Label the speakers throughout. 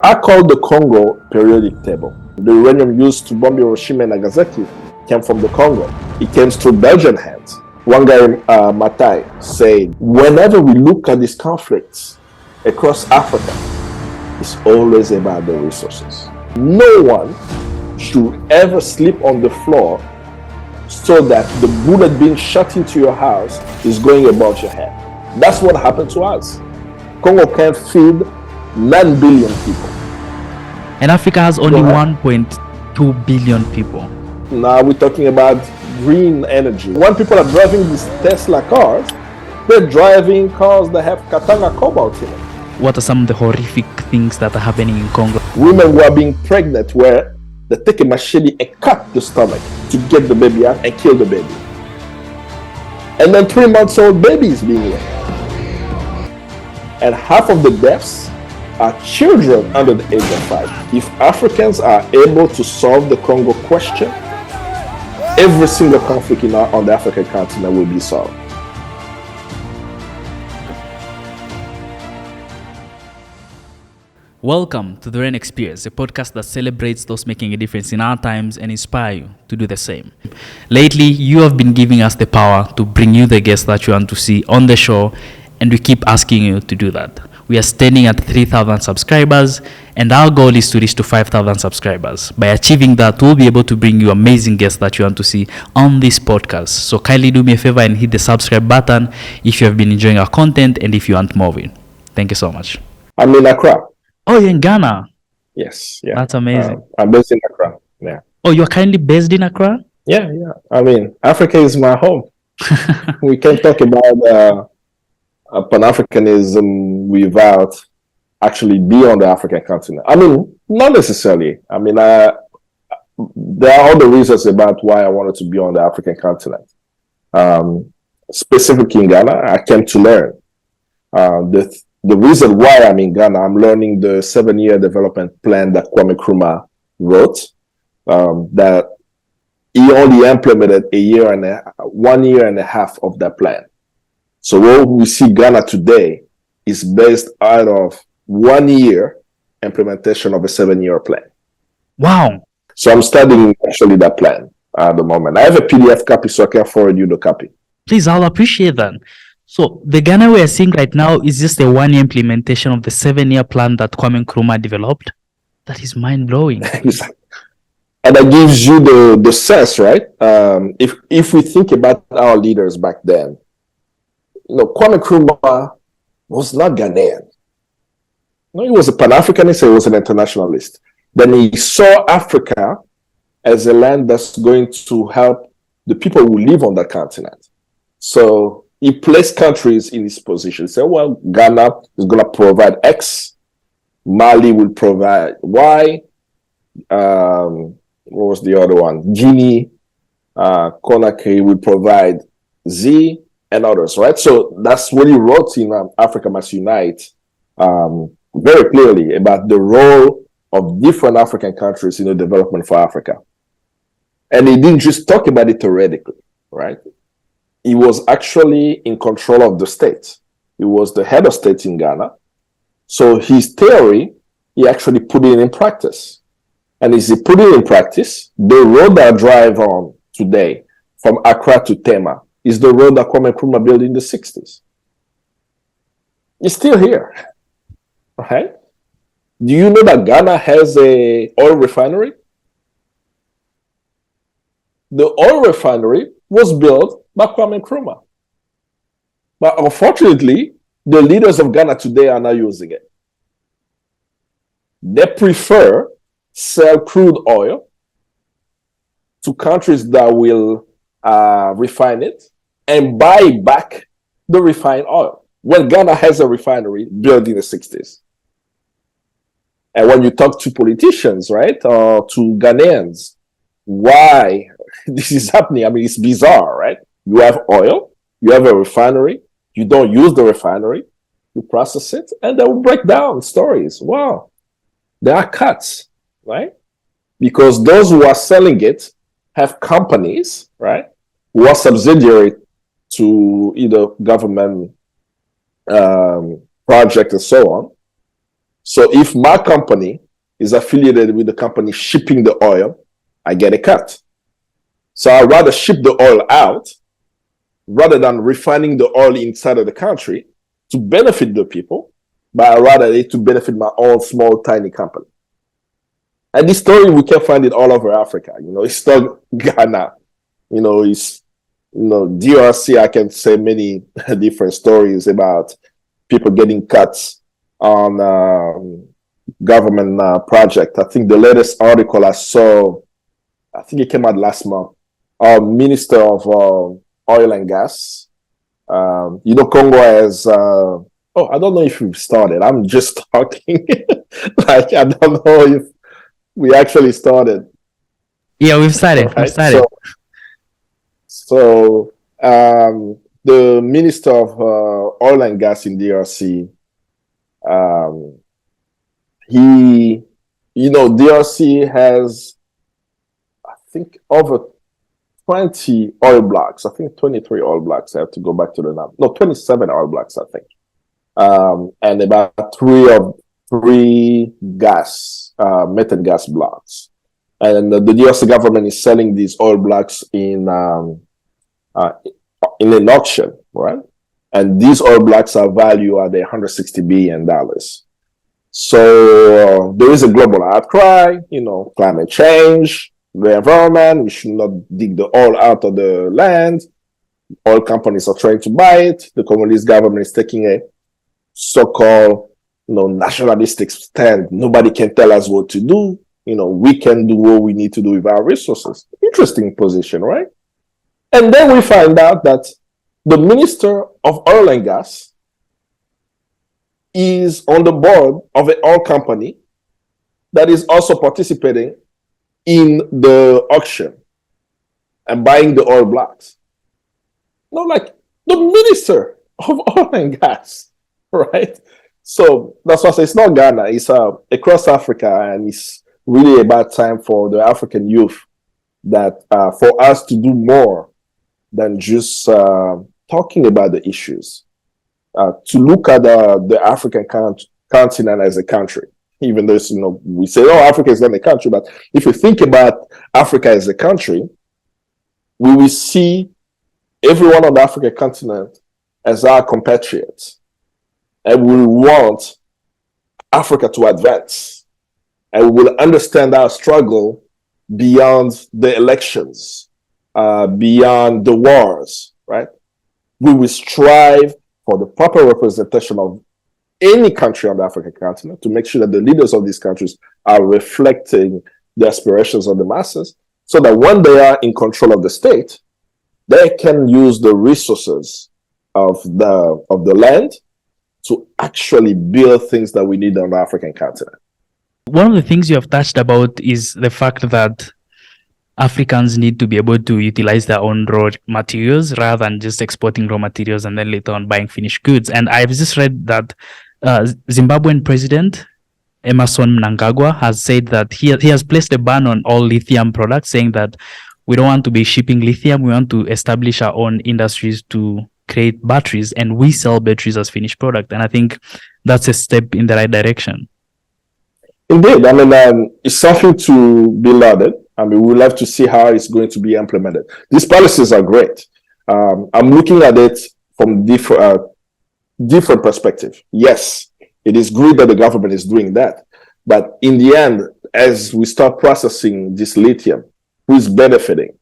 Speaker 1: I call the Congo periodic table. The uranium used to bomb Hiroshima and Nagasaki came from the Congo. It came through Belgian hands. One guy, Matai, said, whenever we look at these conflicts across Africa, it's always about the resources. No one should ever sleep on the floor so that the bullet being shot into your house is going above your head. That's what happened to us. Congo can't feed 9 billion people.
Speaker 2: And Africa has only 1.2 billion people.
Speaker 1: Now we're talking about green energy. When people are driving these Tesla cars, they're driving cars that have Katanga Cobalt in it.
Speaker 2: What are some of the horrific things that are happening in Congo?
Speaker 1: Women who are being pregnant where they take a machete and cut the stomach to get the baby out and kill the baby. And then 3 months old baby is being left. And half of the deaths are children under the age of 5. If Africans are able to solve the Congo question, every single conflict on the African continent will be solved.
Speaker 2: Welcome to the TheREN Experience, a podcast that celebrates those making a difference in our times and inspire you to do the same. Lately, you have been giving us the power to bring you the guests that you want to see on the show, and we keep asking you to do that. We are standing at 3,000 subscribers, and our goal is to reach to 5,000 subscribers. By achieving that, we'll be able to bring you amazing guests that you want to see on this podcast. So kindly do me a favor and hit the subscribe button if you have been enjoying our content and if you want more of it. Thank you so much.
Speaker 1: I'm in Accra.
Speaker 2: Oh, you're in Ghana?
Speaker 1: Yes. Yeah.
Speaker 2: That's amazing.
Speaker 1: I'm based in Accra. Yeah.
Speaker 2: Oh, you're currently based in Accra?
Speaker 1: Yeah. I mean, Africa is my home. We can't talk about Pan-Africanism without actually being on the African continent. I mean, not necessarily. I mean, there are other reasons about why I wanted to be on the African continent. Specifically in Ghana, I came to learn. The reason why I'm in Ghana, I'm learning the 7-year development plan that Kwame Nkrumah wrote, that he only implemented 1 year and a half of that plan. So what we see Ghana today is based out of 1 year implementation of a 7-year plan.
Speaker 2: Wow.
Speaker 1: So I'm studying actually that plan at the moment. I have a PDF copy, so I can forward you the copy.
Speaker 2: Please, I'll appreciate that. So the Ghana we are seeing right now is just a 1-year implementation of the 7-year plan that Kwame Nkrumah developed. That is mind-blowing.
Speaker 1: And that gives you the sense, right? If we think about our leaders back then, Kwame Nkrumah was not Ghanaian. No, he was a Pan-Africanist, he was an internationalist. Then he saw Africa as a land that's going to help the people who live on that continent. So he placed countries in his position. He said, well, Ghana is going to provide X, Mali will provide Y, what was the other one? Guinea, Conakry will provide Z, and others, right? So that's what he wrote in Africa Must Unite very clearly about the role of different African countries in the development for Africa. And he didn't just talk about it theoretically, right? He was actually in control of the state. He was the head of state in Ghana. So his theory, he actually put it in practice. And as he put it in practice, the road that I drive on today from Accra to Tema is the road that Kwame Nkrumah built in the 60s. It's still here, right? Do you know that Ghana has a oil refinery? The oil refinery was built by Kwame Nkrumah. But unfortunately, the leaders of Ghana today are not using it. They prefer sell crude oil to countries that will refine it and buy back the refined oil. Well, Ghana has a refinery built in the 60s. And when you talk to politicians, right, or to Ghanaians, why this is happening, I mean, it's bizarre, right? You have oil, you have a refinery, you don't use the refinery, you process it, and they will break down stories. Wow, there are cuts, right? Because those who are selling it have companies, right, who are subsidiary to either government project and so on. So if my company is affiliated with the company shipping the oil, I get a cut. So I'd rather ship the oil out rather than refining the oil inside of the country to benefit the people, but I'd rather it to benefit my own small, tiny company. And this story, we can find it all over Africa. It's not Ghana. It's, DRC, I can say many different stories about people getting cuts on government project. I think the latest article I saw, I think it came out last month, our Minister of Oil and Gas. Congo has, I don't know if we've started. I'm just talking. Like, I don't know if we actually started.
Speaker 2: Yeah, we've started.
Speaker 1: Right?
Speaker 2: We've started.
Speaker 1: So the Minister of Oil and Gas in DRC, DRC has, I think, over 20 oil blocks. I think 23 oil blocks. I have to go back to the number. No, 27 oil blocks, I think. And about three gas, methane gas blocks. And the DRC government is selling these oil blocks in an auction, right? And these oil blocks are valued at $160 billion. So there is a global outcry, climate change, the environment, we should not dig the oil out of the land. Oil companies are trying to buy it. The Congolese government is taking a so-called, nationalistic stand. Nobody can tell us what to do. We can do what we need to do with our resources. Interesting position, right? And then we find out that the Minister of Oil and Gas is on the board of an oil company that is also participating in the auction and buying the oil blocks. Like the Minister of Oil and Gas, right? So that's why I say it's not Ghana, it's across Africa, and it's really about time for the African youth that for us to do more than just talking about the issues, to look at the African continent as a country. Even though we say, Africa is not a country, but if you think about Africa as a country, we will see everyone on the African continent as our compatriots, and we want Africa to advance, and we will understand our struggle beyond the elections, beyond the wars, right? We will strive for the proper representation of any country on the African continent to make sure that the leaders of these countries are reflecting the aspirations of the masses, so that when they are in control of the state, they can use the resources of the land to actually build things that we need on the African continent.
Speaker 2: One of the things you have touched about is the fact that Africans need to be able to utilize their own raw materials rather than just exporting raw materials and then later on buying finished goods. And I've just read that Zimbabwean President Emmerson Mnangagwa has said that he has placed a ban on all lithium products, saying that we don't want to be shipping lithium. We want to establish our own industries to create batteries, and we sell batteries as finished product. And I think that's a step in the right direction.
Speaker 1: Indeed. It's something to be lauded. We'll have to see how it's going to be implemented. These policies are great. I'm looking at it from different perspective. Yes, it is good that the government is doing that. But in the end, as we start processing this lithium, who is benefiting?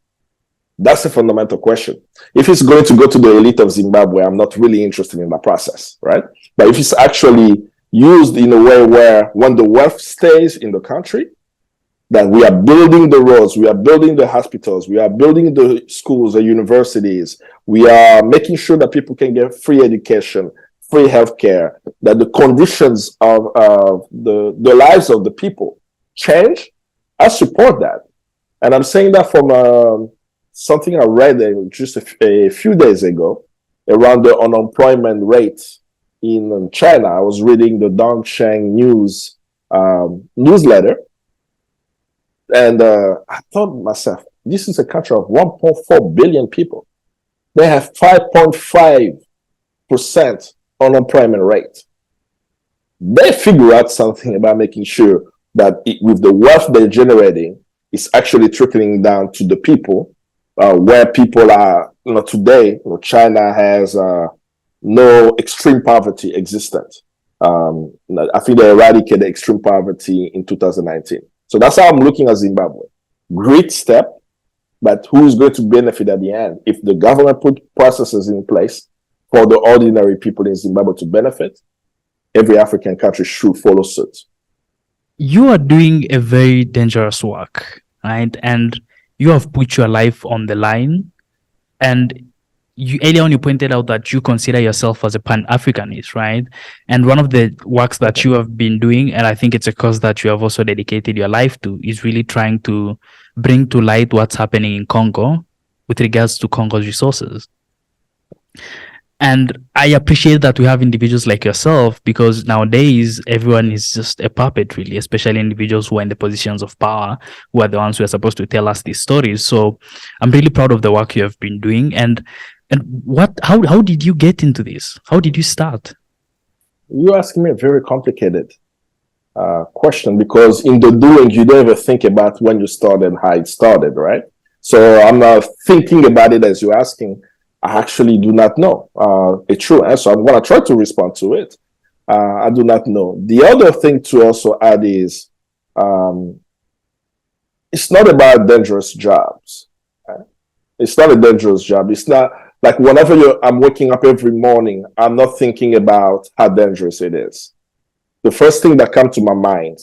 Speaker 1: That's a fundamental question. If it's going to go to the elite of Zimbabwe, I'm not really interested in that process, right? But if it's actually used in a way where when the wealth stays in the country, that we are building the roads, we are building the hospitals, we are building the schools, the universities, we are making sure that people can get free education, free healthcare, that the conditions of the lives of the people change, I support that. And I'm saying that from something I read just a few days ago around the unemployment rate in China. I was reading the Dongsheng News newsletter, and I thought to myself, this is a country of 1.4 billion people. They have 5.5% unemployment rate. they figure out something about making sure that with the wealth they're generating, it's actually trickling down to the people, where people are, today, China has no extreme poverty existent. I think they eradicated extreme poverty in 2019. So that's how I'm looking at Zimbabwe. Great step, but who's going to benefit at the end? If the government put processes in place for the ordinary people in Zimbabwe to benefit, every African country should follow suit.
Speaker 2: You are doing a very dangerous work, right? And you have put your life on the line. And earlier on, you pointed out that you consider yourself as a Pan-Africanist, right? And one of the works that you have been doing, and I think it's a cause that you have also dedicated your life to, is really trying to bring to light what's happening in Congo with regards to Congo's resources. And I appreciate that we have individuals like yourself, because nowadays everyone is just a puppet, really, especially individuals who are in the positions of power, who are the ones who are supposed to tell us these stories. So I'm really proud of the work you have been doing. And how did you get into this? How did you start?
Speaker 1: You're asking me a very complicated question, because in the doing, you don't ever think about when you started and how it started, right? So I'm not thinking about it as you're asking. I actually do not know a true answer. I'm going to try to respond to it. I do not know. The other thing to also add is it's not about dangerous jobs. Right? It's not a dangerous job. It's not like whenever I'm waking up every morning, I'm not thinking about how dangerous it is. The first thing that comes to my mind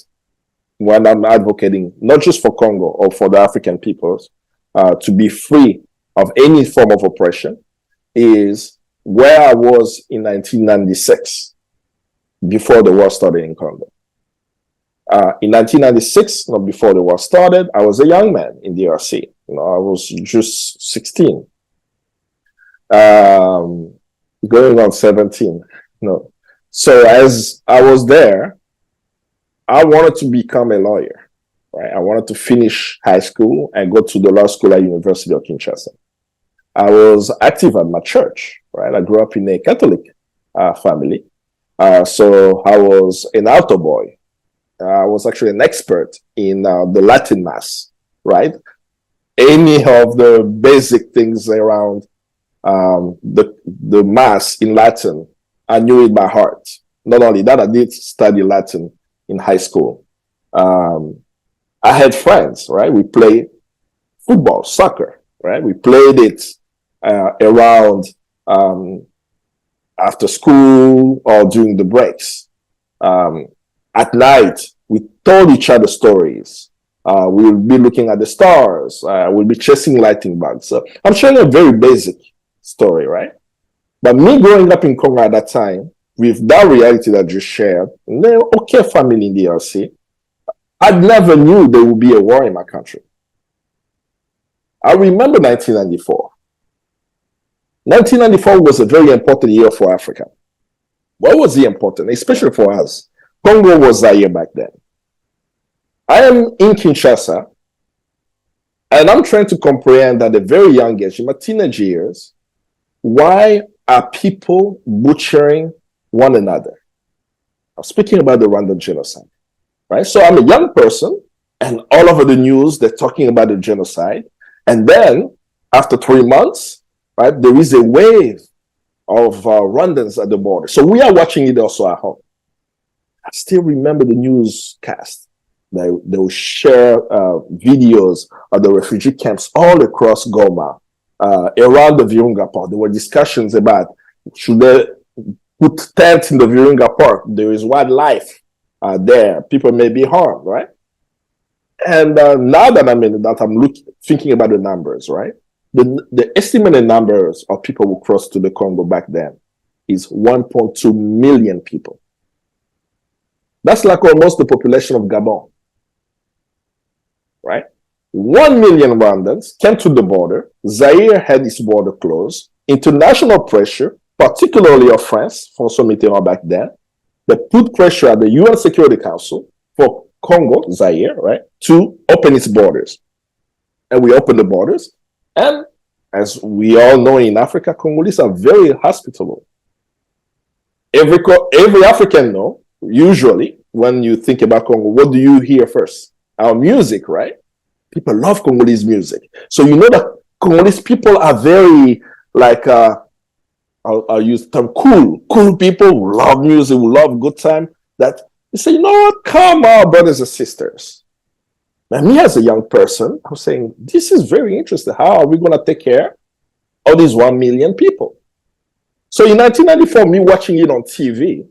Speaker 1: when I'm advocating, not just for Congo or for the African peoples, to be free of any form of oppression, is where I was in 1996, before the war started in Congo. In 1996, not before the war started, I was a young man in DRC. I was just 16, going on 17. So as I was there, I wanted to become a lawyer. Right? I wanted to finish high school and go to the law school at University of Kinshasa. I was active at my church, right? I grew up in a Catholic family. So I was an altar boy. I was actually an expert in the Latin Mass, right? Any of the basic things around the Mass in Latin, I knew it by heart. Not only that, I did study Latin in high school. I had friends, right? We played football, soccer, right? We played it around after school or during the breaks. At night, we told each other stories. We'll be looking at the stars. We'll be chasing lightning bugs. So I'm sharing a very basic story, right? But me growing up in Congo at that time, with that reality that you shared, the okay family in the DRC, I never knew there would be a war in my country. I remember 1994. 1994 was a very important year for Africa. What was it important, especially for us? Congo was Zaire back then. I am in Kinshasa, and I'm trying to comprehend at a very young age, in my teenage years, why are people butchering one another? I'm speaking about the Rwandan genocide, right? So I'm a young person, and all over the news, they're talking about the genocide. And then, after 3 months, right, there is a wave of Rwandans at the border. So we are watching it also at home. I still remember the newscast. They will share videos of the refugee camps all across Goma, around the Virunga Park. There were discussions about, should they put tents in the Virunga Park? There is wildlife there. People may be harmed, right? And now that I'm thinking about the numbers, right? The estimated numbers of people who crossed to the Congo back then is 1.2 million people. That's like almost the population of Gabon, right? 1 million Rwandans came to the border. Zaire had its border closed. International pressure, particularly of France, François Mitterrand back then, they put pressure at the UN Security Council for Congo, Zaire, right, to open its borders. And we opened the borders. And as we all know in Africa, Congolese are very hospitable. Every African knows Usually, when you think about Congo, what do you hear first? Our music, right? People love Congolese music. So you know that Congolese people are very, like, I'll use the term cool people who love music, who love good time, that you say, you know what, come on, brothers and sisters. And me as a young person, I'm saying, this is very interesting. How are we going to take care of these 1 million people? So in 1994, me watching it on TV,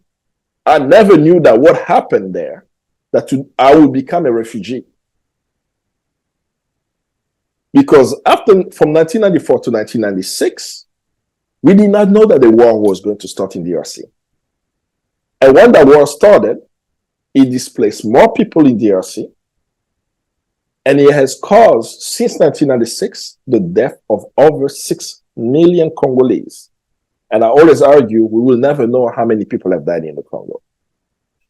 Speaker 1: I never knew that what happened there, that I would become a refugee. Because from 1994 to 1996, we did not know that the war was going to start in DRC. And when that war started, it displaced more people in DRC, and it has caused, since 1996, the death of over 6 million Congolese. And I always argue we will never know how many people have died in the Congo.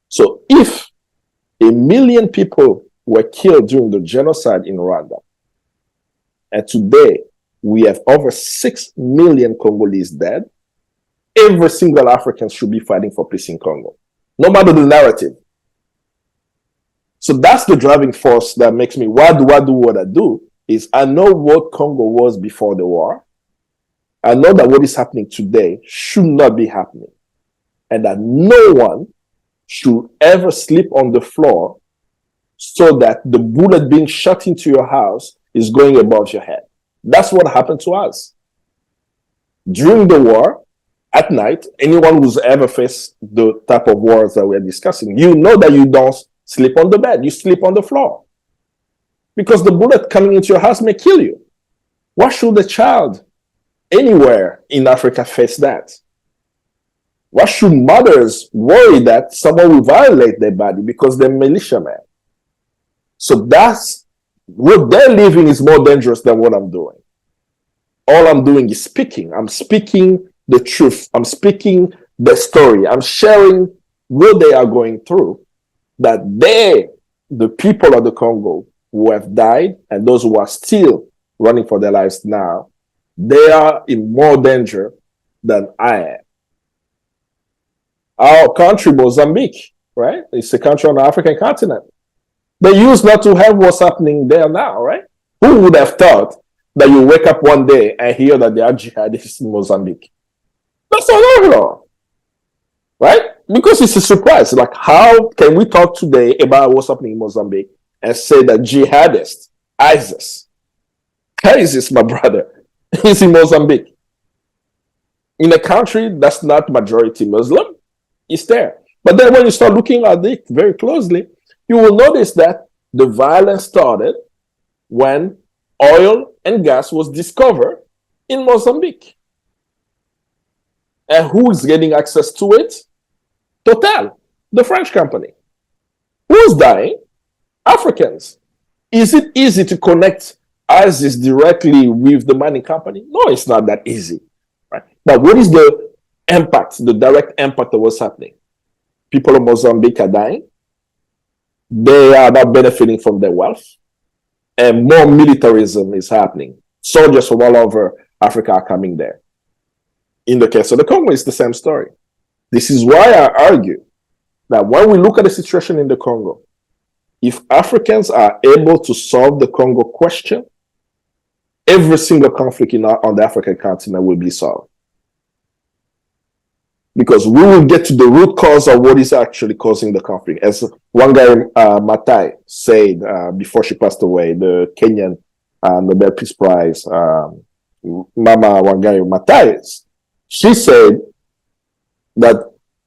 Speaker 1: So if 1 million people were killed during the genocide in Rwanda, and today we have over 6 million Congolese dead, every single African should be fighting for peace in Congo, no matter the narrative. So that's the driving force that makes me, why do I do what I do? Is I know what Congo was before the war. I know that what is happening today should not be happening, and that no one should ever sleep on the floor so that the bullet being shot into your house is going above your head. That's what happened to us. During the war, at night, anyone who's ever faced the type of wars that we're discussing, you know that you don't sleep on the bed, you sleep on the floor. Because the bullet coming into your house may kill you. Why should a child anywhere in Africa face that? Why should mothers worry that someone will violate their body because they're militiamen? So that's what they're living is more dangerous than what I'm doing. All I'm doing is speaking. I'm speaking the truth. I'm speaking the story. I'm sharing what they are going through, that they, the people of the Congo who have died and those who are still running for their lives now, they are in more danger than I am. Our country, Mozambique, right? It's a country on the African continent. They used not to have what's happening there now, right? Who would have thought that you wake up one day and hear that there are jihadists in Mozambique? That's unheard of, right? Because it's a surprise. Like, how can we talk today about what's happening in Mozambique and say that jihadists, ISIS, my brother, is in Mozambique? In a country that's not majority Muslim, it's there. But then when you start looking at it very closely, you will notice that the violence started when oil and gas was discovered in Mozambique. And who is getting access to it? Total, the French company. Who's dying? Africans. Is it easy to connect ISIS directly with the mining company? No, it's not that easy. Right? But what is the impact, the direct impact of what's happening? People of Mozambique are dying. They are not benefiting from their wealth. And more militarism is happening. Soldiers from all over Africa are coming there. In the case of the Congo, it's the same story. This is why I argue that when we look at the situation in the Congo, if Africans are able to solve the Congo question, every single conflict on the African continent will be solved. Because we will get to the root cause of what is actually causing the conflict. As Wangari Maathai said before she passed away, the Kenyan Nobel Peace Prize, Mama Wangari Maathai, she said that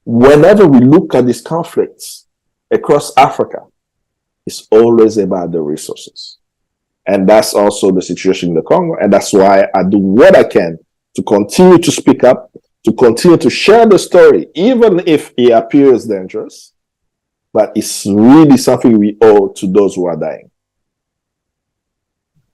Speaker 1: whenever we look at these conflicts across Africa, it's always about the resources. And that's also the situation in the Congo. And that's why I do what I can to continue to speak up, to continue to share the story, even if it appears dangerous, but it's really something we owe to those who are dying.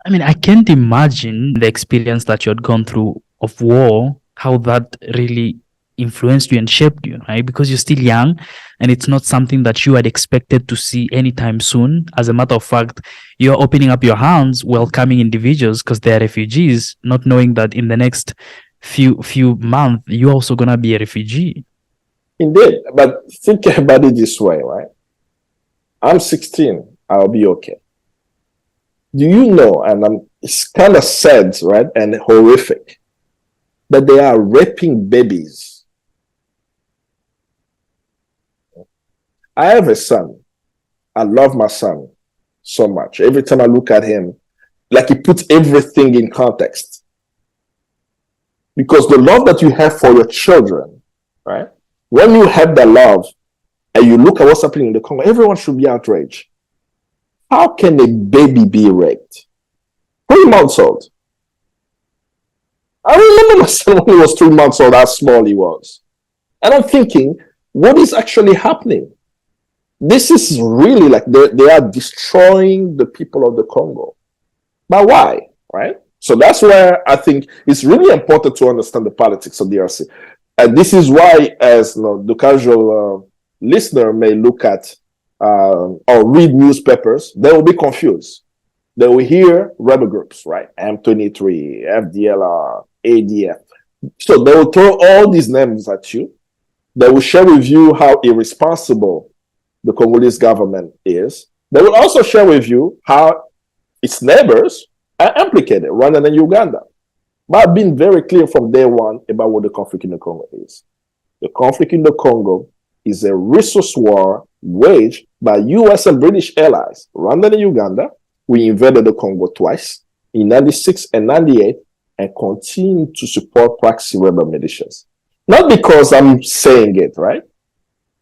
Speaker 2: I mean, I can't imagine the experience that you had gone through of war, how that really influenced you and shaped you, right? Because you're still young and it's not something that you had expected to see anytime soon. As a matter of fact, you're opening up your hands, welcoming individuals because they're refugees, not knowing that in the next few months, you're also going to be a refugee.
Speaker 1: Indeed. But think about it this way, right? I'm 16. I'll be okay. Do you know, and it's kind of sad, right, and horrific, that they are raping babies. I have a son. I love my son so much. Every time I look at him, like he puts everything in context. Because the love that you have for your children, right? When you have that love and you look at what's happening in the Congo, everyone should be outraged. How can a baby be raped? 3 months old. I remember my son when he was 3 months old, how small he was. And I'm thinking, what is actually happening? This is really like they are destroying the people of the Congo. But why, right? So that's where I think it's really important to understand the politics of DRC. And this is why, as the casual listener may look at or read newspapers, they will be confused. They will hear rebel groups, right? M23, FDLR, ADF. So they will throw all these names at you. They will share with you how irresponsible the Congolese government is. They will also share with you how its neighbors are implicated, Rwanda and Uganda. But I've been very clear from day one about what the conflict in the Congo is. The conflict in the Congo is a resource war waged by US and British allies, Rwanda and Uganda. We invaded the Congo twice, in 96 and 98, and continue to support proxy rebel militias. Not because I'm saying it, right?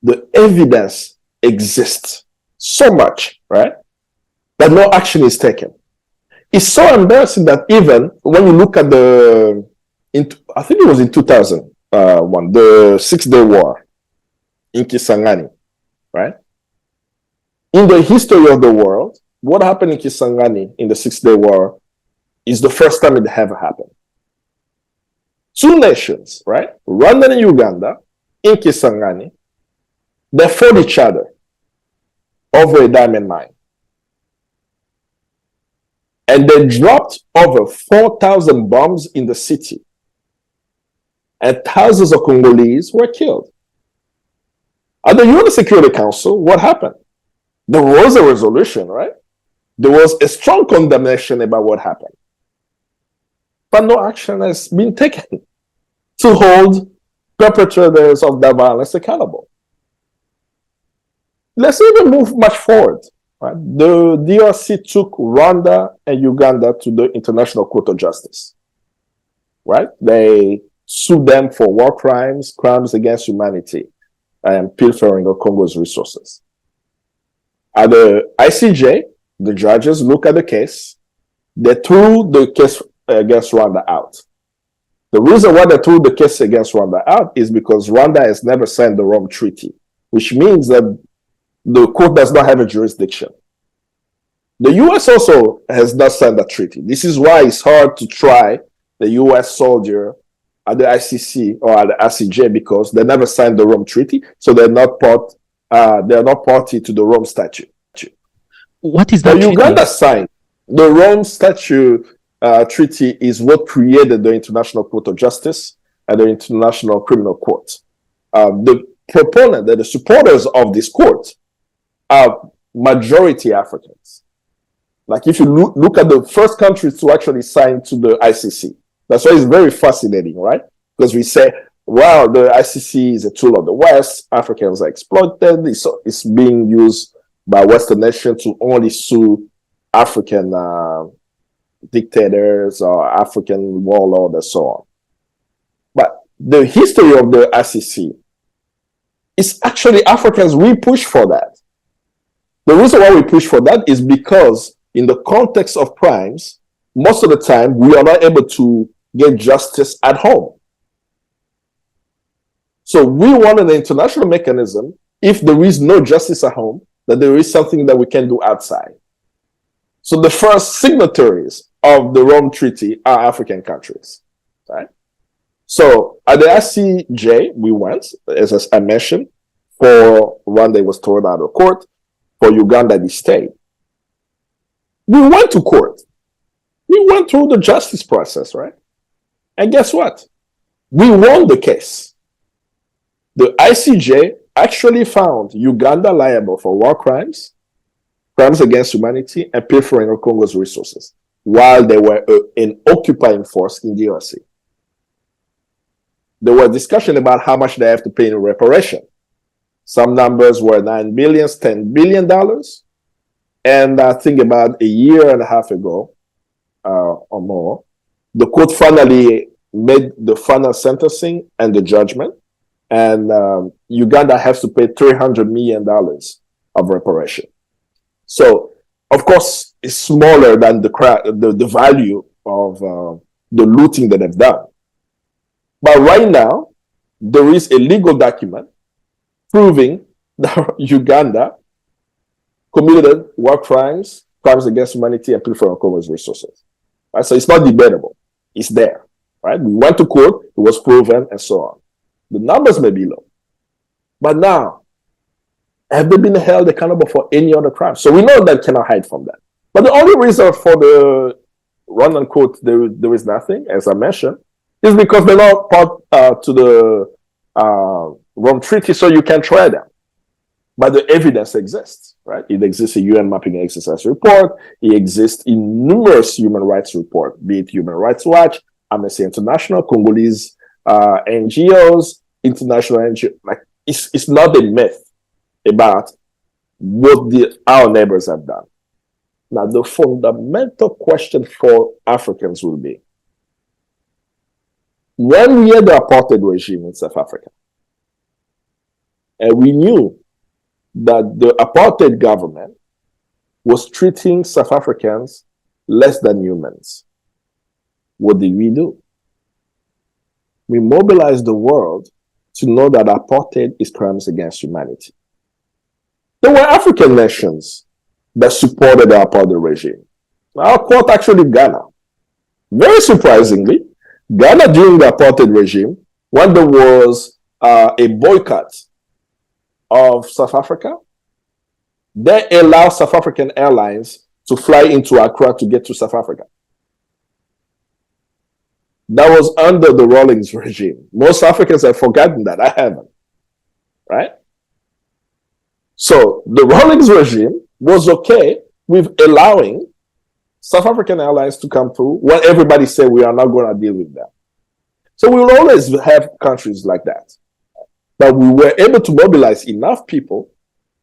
Speaker 1: The evidence exists so much, right, that no action is taken. It's so embarrassing that even when you look at I think it was in 2001, the 6-Day War in Kisangani, right? In the history of the world, what happened in Kisangani in the 6-Day War is the first time it ever happened. Two nations, right? Rwanda and Uganda, in Kisangani, they fought each other over a diamond mine. And they dropped over 4,000 bombs in the city. And thousands of Congolese were killed. At the UN Security Council, what happened? There was a resolution, right? There was a strong condemnation about what happened. But no action has been taken to hold perpetrators of that violence accountable. Let's even move much forward. Right? The DRC took Rwanda and Uganda to the International Court of Justice. Right? They sued them for war crimes, crimes against humanity, and pilfering of Congo's resources. At the ICJ, the judges look at the case. They threw the case against Rwanda out. The reason why they threw the case against Rwanda out is because Rwanda has never signed the Rome Treaty, which means that the court does not have a jurisdiction. The US also has not signed that treaty. This is why it's hard to try the US soldier at the ICC or at the ICJ, because they never signed the Rome Treaty, so they're not party to the Rome Statute.
Speaker 2: What is that?
Speaker 1: But Uganda signed the Rome Statute. Treaty is what created the International Court of Justice and the International Criminal Court. The proponent, the supporters of this court are majority Africans. Like if you look at the first countries to actually sign to the ICC, that's why it's very fascinating, right? Because we say, well, the ICC is a tool of the West, Africans are exploited, it's being used by Western nations to only sue African dictators or African warlords and so on. But the history of the ICC is actually Africans, we push for that. The reason why we push for that is because in the context of crimes, most of the time we are not able to get justice at home. So we want an international mechanism, if there is no justice at home, that there is something that we can do outside. So the first signatories of the Rome Treaty are African countries, right? So at the ICJ, we went, as I mentioned, for Rwanda, it was thrown out of court. For Uganda, the state. We went to court. We went through the justice process, right? And guess what? We won the case. The ICJ actually found Uganda liable for war crimes, crimes against humanity, and pilfering of Congo's resources while they were an occupying force in DRC. There was discussion about how much they have to pay in reparation. Some numbers were $9 billion, $10 billion. And I think about a year and a half ago or more, the court finally made the final sentencing and the judgment. And Uganda has to pay $300 million of reparation. So, of course, it's smaller than the value of the looting that they've done. But right now, there is a legal document proving that Uganda committed war crimes, crimes against humanity, and pilfering of Congo's resources. Right? So it's not debatable. It's there. Right? We went to court, it was proven, and so on. The numbers may be low. But now, have they been held accountable for any other crime? So we know that cannot hide from that. But the only reason for the Rwandan quote, there is nothing, as I mentioned, is because they're not part to the Rome Treaty, so you can try them. But the evidence exists, right? It exists in UN Mapping Exercise report. It exists in numerous human rights reports, be it Human Rights Watch, Amnesty International, Congolese NGOs, international NGOs. Like, it's not a myth about what our neighbors have done. Now, the fundamental question for Africans will be, when we had the apartheid regime in South Africa, and we knew that the apartheid government was treating South Africans less than humans, what did we do? We mobilized the world to know that apartheid is crimes against humanity. There were African nations that supported the apartheid regime. I'll quote actually Ghana. Very surprisingly, Ghana during the apartheid regime, when there was a boycott of South Africa, they allowed South African airlines to fly into Accra to get to South Africa. That was under the Rawlings regime. Most Africans have forgotten that. I haven't. Right? So the Rawlings regime was okay with allowing South African airlines to come through when everybody said we are not going to deal with them. So we will always have countries like that. But we were able to mobilize enough people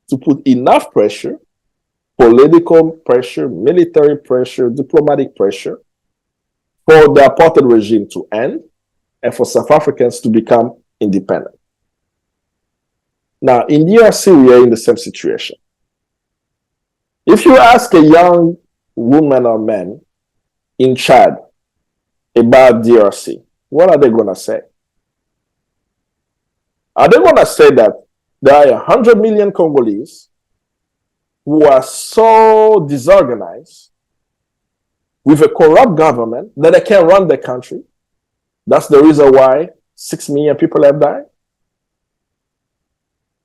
Speaker 1: to put enough pressure, political pressure, military pressure, diplomatic pressure, for the apartheid regime to end and for South Africans to become independent. Now, in DRC, we are in the same situation. If you ask a young woman or man in Chad about DRC, what are they going to say? Are they going to say that there are 100 million Congolese who are so disorganized with a corrupt government that they can't run their country? That's the reason why 6 million people have died?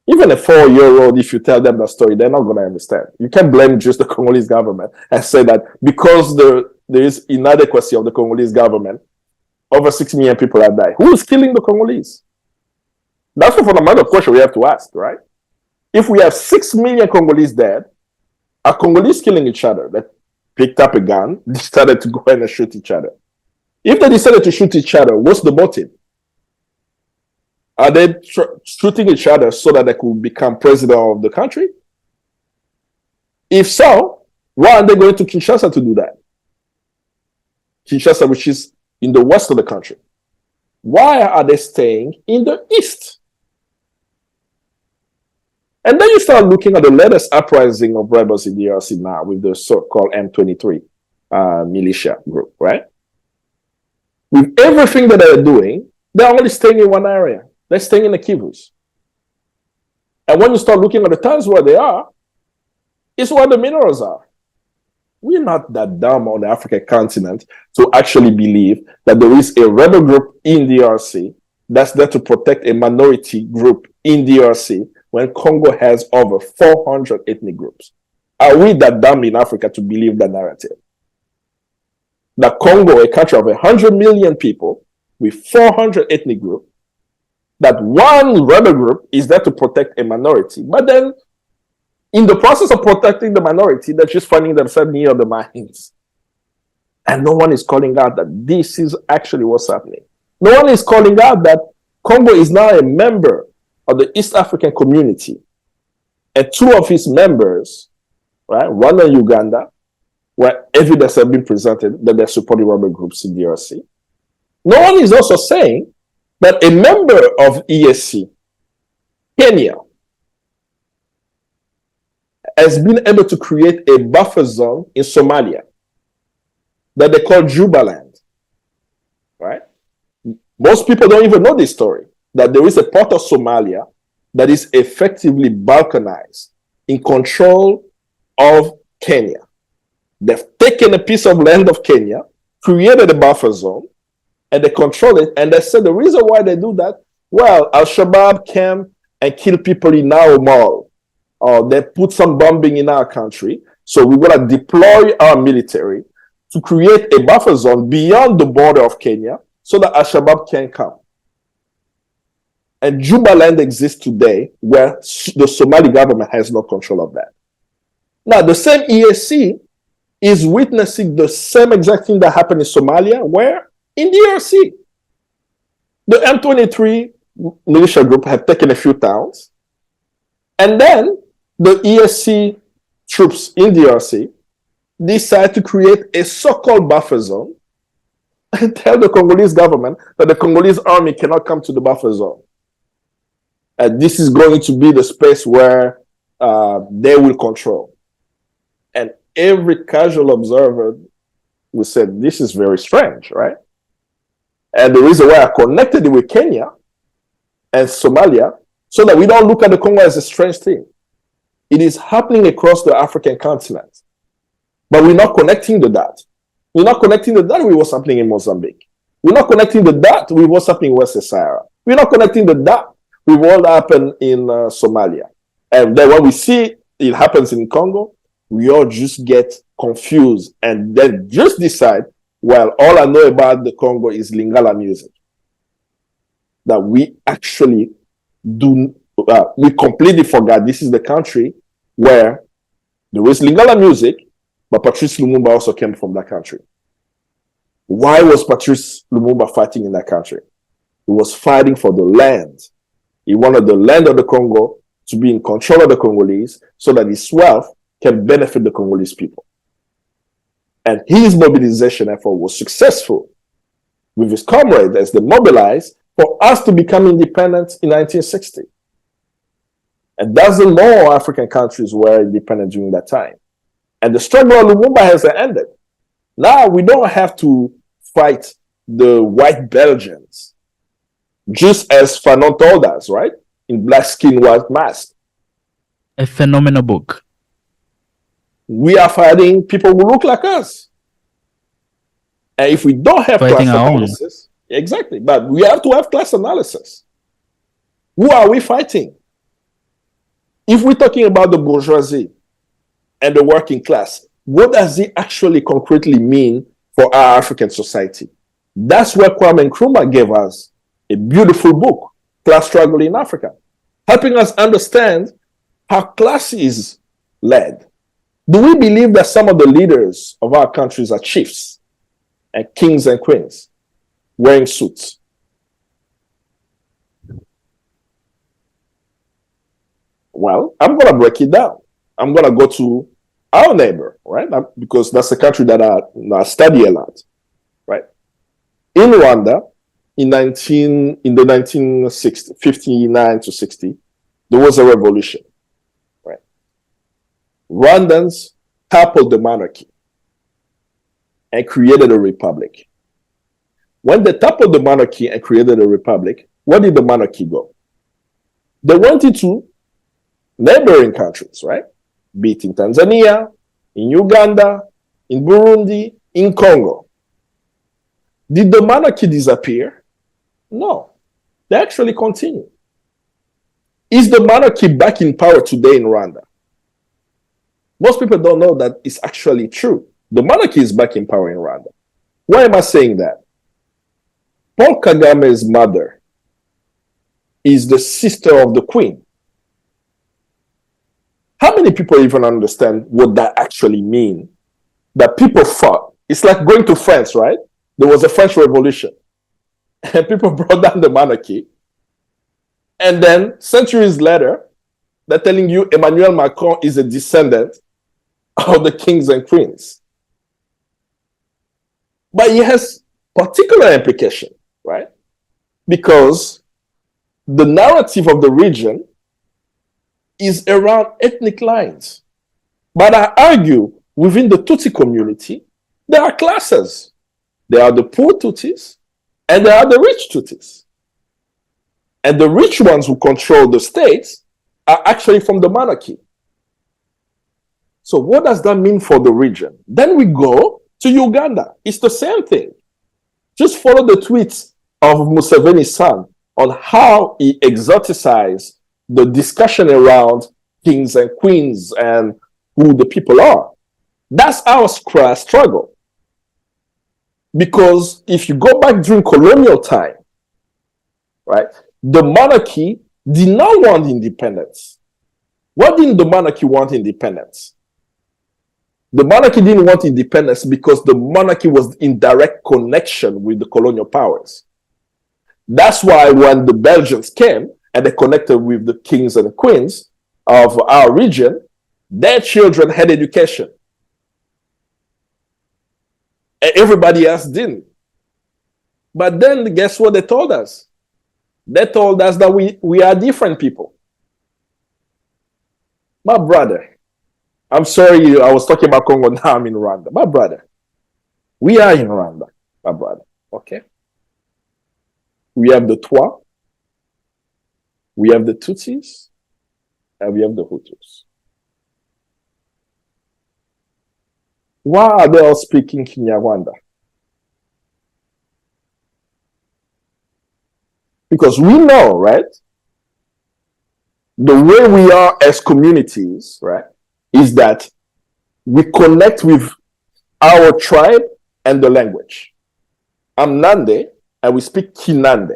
Speaker 1: Even a 4-year-old, if you tell them the story, they're not going to understand. You can't blame just the Congolese government and say that because there is inadequacy of the Congolese government, over 6 million people have died. Who is killing the Congolese? That's the fundamental question we have to ask, right? If we have 6 million Congolese dead, are Congolese killing each other? They picked up a gun, decided to go and shoot each other. If they decided to shoot each other, what's the motive? Are they shooting each other so that they could become president of the country? If so, why are they going to Kinshasa to do that? Kinshasa, which is in the west of the country. Why are they staying in the east? And then you start looking at the latest uprising of rebels in the DRC now with the so-called M23 militia group, right? With everything that they're doing, they're only staying in one area. They're staying in the Kivus. And when you start looking at the towns where they are, it's where the minerals are. We're not that dumb on the African continent to actually believe that there is a rebel group in DRC that's there to protect a minority group in DRC when Congo has over 400 ethnic groups. Are we that dumb in Africa to believe that narrative? That Congo, a country of 100 million people with 400 ethnic groups, that one rebel group is there to protect a minority. But then, in the process of protecting the minority, they're just finding themselves near the mines. And no one is calling out that this is actually what's happening. No one is calling out that Congo is now a member of the East African community. And two of its members, right, Rwanda and Uganda, where evidence has been presented that they're supporting rebel groups in DRC. No one is also saying that a member of EAC, Kenya, has been able to create a buffer zone in Somalia that they call Jubaland, right? Most people don't even know this story, that there is a part of Somalia that is effectively balkanized in control of Kenya. They've taken a piece of land of Kenya, created a buffer zone, and they control it. And they said the reason why they do that, well, Al-Shabaab came and killed people in our mall, or they put some bombing in our country. So we're going to deploy our military to create a buffer zone beyond the border of Kenya so that Al-Shabaab can come. And Jubaland exists today where the Somali government has no control of that. Now, the same EAC is witnessing the same exact thing that happened in Somalia, where in DRC, the M23 militia group have taken a few towns, and then the EAC troops in DRC decide to create a so-called buffer zone and tell the Congolese government that the Congolese army cannot come to the buffer zone. And this is going to be the space where they will control. And every casual observer will say, this is very strange, right? And the reason why I connected it with Kenya and Somalia, so that we don't look at the Congo as a strange thing. It is happening across the African continent. But we're not connecting the dot. We're not connecting the dot with what's happening in Mozambique. We're not connecting the dot with what's happening in West Sahara. We're not connecting the dot with what happened in Somalia. And then when we see it happens in Congo, we all just get confused and then just decide, well, all I know about the Congo is Lingala music. That we actually we completely forgot this is the country where there is Lingala music, but Patrice Lumumba also came from that country. Why was Patrice Lumumba fighting in that country? He was fighting for the land. He wanted the land of the Congo to be in control of the Congolese so that his wealth can benefit the Congolese people. And his mobilization effort was successful with his comrades as they mobilized for us to become independent in 1960. And dozens more African countries were independent during that time. And the struggle of Lumumba has ended. Now we don't have to fight the white Belgians, just as Fanon told us, right? In Black Skin, White Mask.
Speaker 2: A phenomenal book.
Speaker 1: We are fighting people who look like us. And if we don't have
Speaker 2: Fighting
Speaker 1: class
Speaker 2: our own.
Speaker 1: analysis, exactly, but we have to have class analysis. Who are we fighting? If we're talking about the bourgeoisie and the working class, what does it actually concretely mean for our African society? That's where Kwame Nkrumah gave us a beautiful book, Class Struggle in Africa, helping us understand how class is led. Do we believe that some of the leaders of our countries are chiefs and kings and queens wearing suits? Well, I'm going to break it down. I'm going to go to our neighbor, right? Because that's a country that I study a lot, right? In Rwanda, in the 1960s, 59 to 60, there was a revolution, right? Rwandans toppled the monarchy and created a republic. When they toppled the monarchy and created a republic, where did the monarchy go? They went into neighboring countries, right? Be it in Tanzania, in Uganda, in Burundi, in Congo. Did the monarchy disappear? No, they actually continue. Is the monarchy back in power today in Rwanda? Most people don't know that it's actually true. The monarchy is back in power in Rwanda. Why am I saying that? Paul Kagame's mother is the sister of the queen. How many people even understand what that actually means? That people fought. It's like going to France, right? There was a French Revolution. And people brought down the monarchy. And then centuries later, they're telling you Emmanuel Macron is a descendant of the kings and queens. But it has particular implication, right? Because the narrative of the region is around ethnic lines. But I argue within the Tutsi community, there are classes. There are the poor Tutsis and there are the rich Tutsis. And the rich ones who control the states are actually from the monarchy. So what does that mean for the region? Then we go to Uganda. It's the same thing. Just follow the tweets of Museveni's son on how he exoticized the discussion around kings and queens and who the people are. That's our struggle. Because if you go back during colonial time, right, the monarchy did not want independence. Why didn't the monarchy want independence? The monarchy didn't want independence because the monarchy was in direct connection with the colonial powers. That's why when the Belgians came and they connected with the kings and the queens of our region, their children had education. And everybody else didn't. But then guess what they told us? They told us that we are different people. My brother, I'm sorry I was talking about Congo, now I'm in Rwanda. My brother, we are in Rwanda, my brother, okay? We have the Twa, we have the Tutsis, and we have the Hutus. Why are they all speaking Kinyarwanda? Because we know, right, the way we are as communities, right, is that we connect with our tribe and the language. I'm Nande, and we speak Kinande.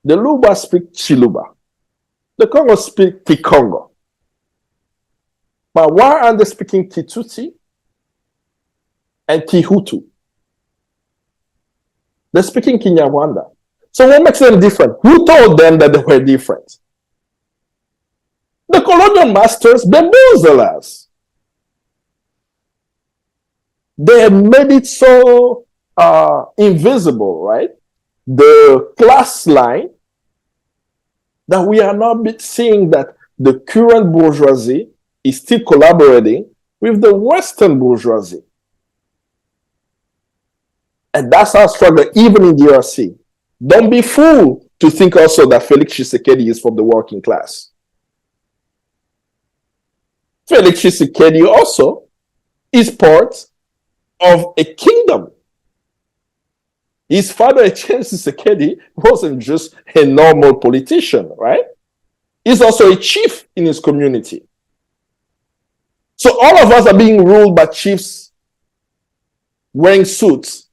Speaker 1: The Luba speak Chiluba. The Congo speak Kikongo. But why are they speaking Kitutsi and Kihutu? They're speaking Kinyarwanda. So what makes them different? Who told them that they were different? The colonial masters bamboozled us. They made it so invisible, right? The class line, that we are not seeing that the current bourgeoisie is still collaborating with the Western bourgeoisie. And that's our struggle, even in DRC. Don't be fooled to think also that Felix Tshisekedi is from the working class. Felix Tshisekedi also is part of a kingdom. His father, Etienne Tshisekedi, wasn't just a normal politician, right? He's also a chief in his community. So all of us are being ruled by chiefs wearing suits,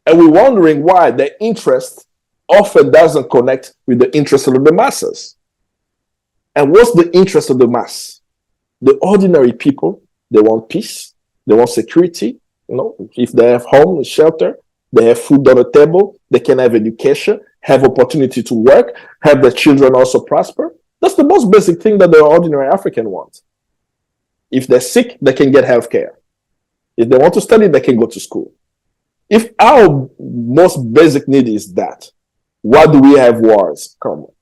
Speaker 1: and we're wondering why their interest often doesn't connect with the interest of the masses. And what's the interest of the mass? The ordinary people, they want peace, they want security, you know, if they have home, shelter, they have food on the table, they can have education, have opportunity to work, have their children also prosper. That's the most basic thing that the ordinary African wants. If they're sick, they can get health care. If they want to study, they can go to school. If our most basic need is that, why do we have wars? Come on.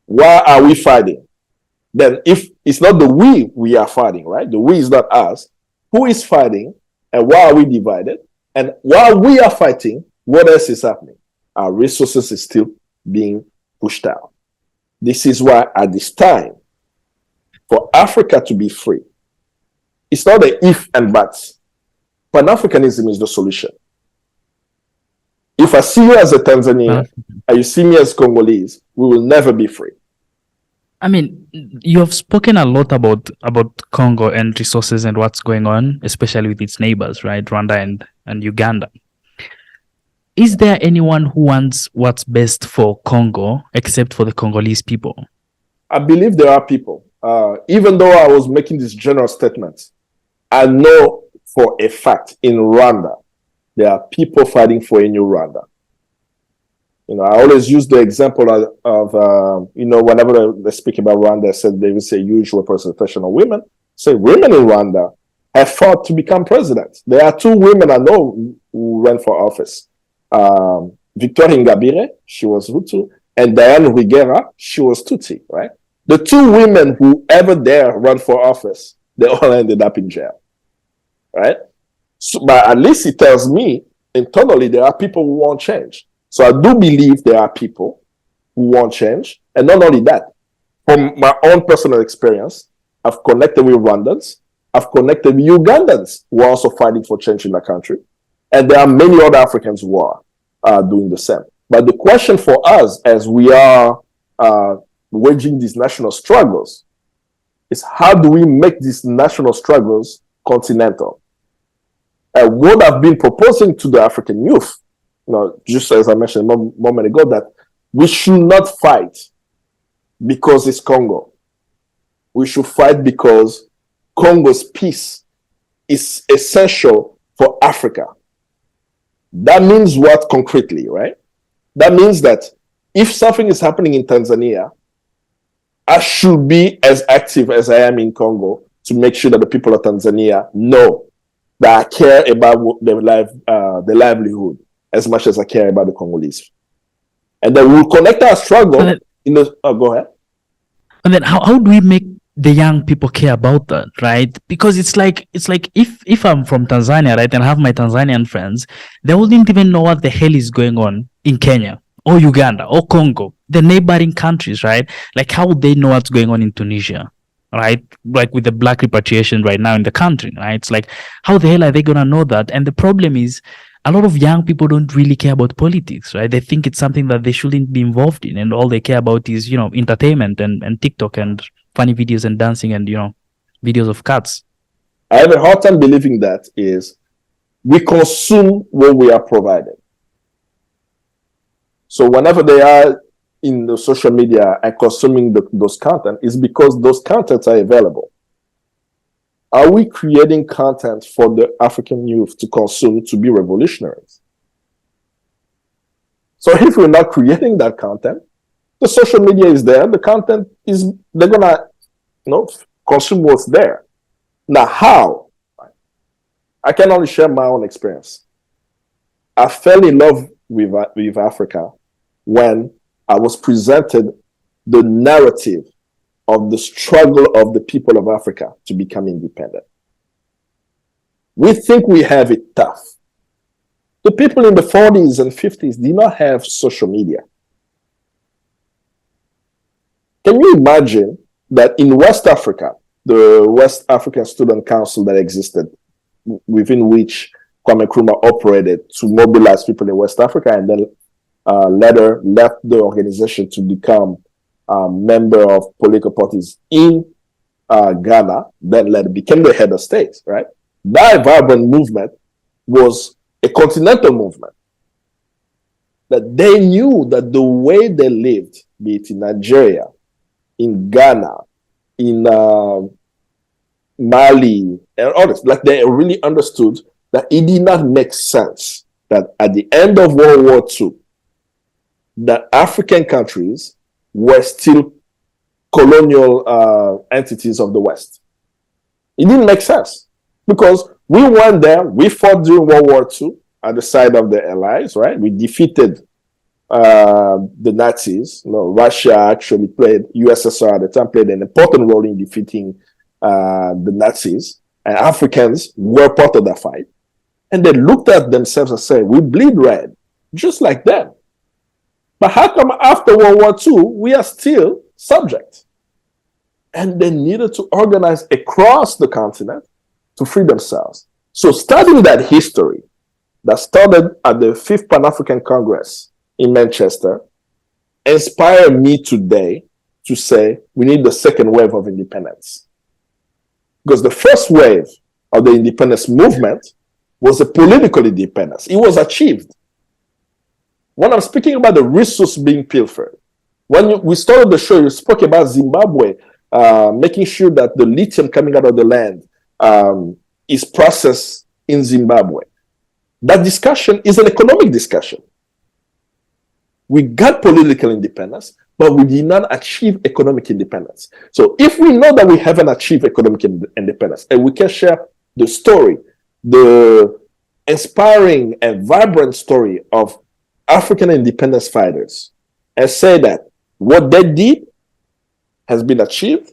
Speaker 1: Why are we fighting? Then if it's not the we are fighting, right? The we is not us. Who is fighting and why are we divided? And while we are fighting, what else is happening? Our resources is still being pushed out. This is why at this time, for Africa to be free, it's not the if and buts. Pan-Africanism is the solution. If I see you as a Tanzanian and you see me as Congolese, we will never be free.
Speaker 2: I mean, you have spoken a lot about Congo and resources and what's going on, especially with its neighbors, right? Rwanda and Uganda. is there anyone who wants what's best for Congo except for the Congolese people?
Speaker 1: I believe there are people. Even though I was making this general statement, I know for a fact in Rwanda, there are people fighting for a new Rwanda. I always use the example of whenever they speak about Rwanda, they will say huge representation of women. Say women in Rwanda have fought to become president. There are two women I know who ran for office. Victoire Ingabire, she was Hutu, and Diane Rwigara, she was Tutsi, right? The two women who ever dare run for office, they all ended up in jail, right? So, but at least it tells me internally there are people who want change. So I do believe there are people who want change. And not only that, from my own personal experience, I've connected with Rwandans, I've connected with Ugandans who are also fighting for change in the country. And there are many other Africans who are doing the same. But the question for us as we are waging these national struggles is how do we make these national struggles continental? And what I've been proposing to the African youth, just as I mentioned a moment ago, that we should not fight because it's Congo. We should fight because Congo's peace is essential for Africa. That means what concretely, right? That means that if something is happening in Tanzania, I should be as active as I am in Congo to make sure that the people of Tanzania know that I care about their livelihood as much as I care about the Congolese. And then we'll connect our struggle go ahead.
Speaker 2: And then how do we make the young people care about that, right? Because it's like if I'm from Tanzania, right, and I have my Tanzanian friends, they wouldn't even know what the hell is going on in Kenya or Uganda or Congo, the neighboring countries, right? Like how would they know what's going on in Tunisia, right? Like with the black repatriation right now in the country, right? It's like, how the hell are they going to know that? And the problem is a lot of young people don't really care about politics, right? They think it's something that they shouldn't be involved in. And all they care about is, entertainment and TikTok and funny videos and dancing and, videos of cats.
Speaker 1: I have a hard time believing that is we consume what we are provided. So whenever they are in the social media and consuming those content, it's because those contents are available. Are we creating content for the African youth to consume to be revolutionaries? So if we're not creating that content, the social media is there, the content is, they're gonna, consume what's there. Now, how? I can only share my own experience. I fell in love with Africa when I was presented the narrative of the struggle of the people of Africa to become independent. We think we have it tough. The people in the 40s and 50s did not have social media. Can you imagine that in West Africa, the West African Student Council that existed, within which Kwame Nkrumah operated to mobilize people in West Africa, and then later left the organization to become a member of political parties in Ghana, then later became the head of state, right? That vibrant movement was a continental movement. That they knew that the way they lived, be it in Nigeria, in Ghana, in Mali, and others, like they really understood that it did not make sense that at the end of World War II, that African countries were still colonial entities of the West. It didn't make sense because we went there, we fought during World War II at the side of the Allies, right? We defeated the Nazis. Russia actually USSR at the time played an important role in defeating the Nazis, and Africans were part of that fight. And they looked at themselves and said, we bleed red, just like them. But how come after World War II, we are still subject? And they needed to organize across the continent to free themselves. So studying that history that started at the 5th Pan-African Congress in Manchester inspired me today to say we need the second wave of independence. Because the first wave of the independence movement was a political independence. It was achieved. When I'm speaking about the resource being pilfered, we started the show, you spoke about Zimbabwe, making sure that the lithium coming out of the land is processed in Zimbabwe. That discussion is an economic discussion. We got political independence, but we did not achieve economic independence. So if we know that we haven't achieved economic independence, and we can share the story, the inspiring and vibrant story of African independence fighters, and say that what they did has been achieved,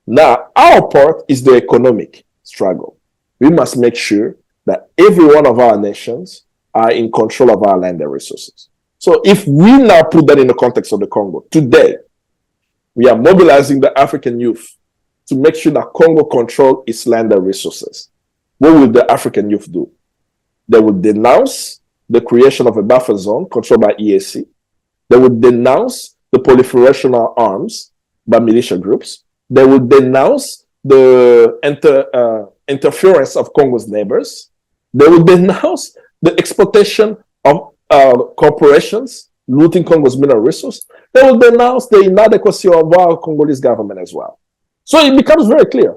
Speaker 1: now our part is the economic struggle. We must make sure that every one of our nations are in control of our land and resources. So if we now put that in the context of the Congo, today, we are mobilizing the African youth to make sure that Congo control its land and resources. What will the African youth do? They will denounce the creation of a buffer zone controlled by EAC. They will denounce the proliferation of arms by militia groups. They will denounce the interference of Congo's neighbors. They will denounce the exploitation of corporations looting Congo's mineral resources. They will denounce the inadequacy of our Congolese government as well. So it becomes very clear.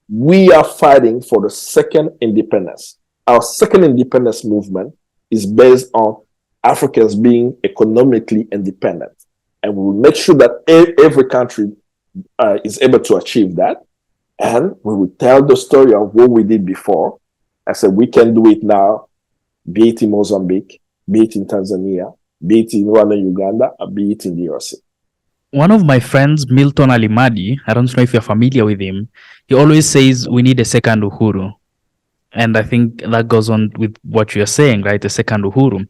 Speaker 1: We are fighting for the second independence. Our second independence movement is based on Africans being economically independent. And we will make sure that every country is able to achieve that. And we will tell the story of what we did before. I said, we can do it now, be it in Mozambique, be it in Tanzania, be it in Rwanda, Uganda, or be it in DRC.
Speaker 2: One of my friends, Milton Alimadi, I don't know if you're familiar with him, he always says we need a second Uhuru. And I think that goes on with what you're saying, right? The second Uhuru.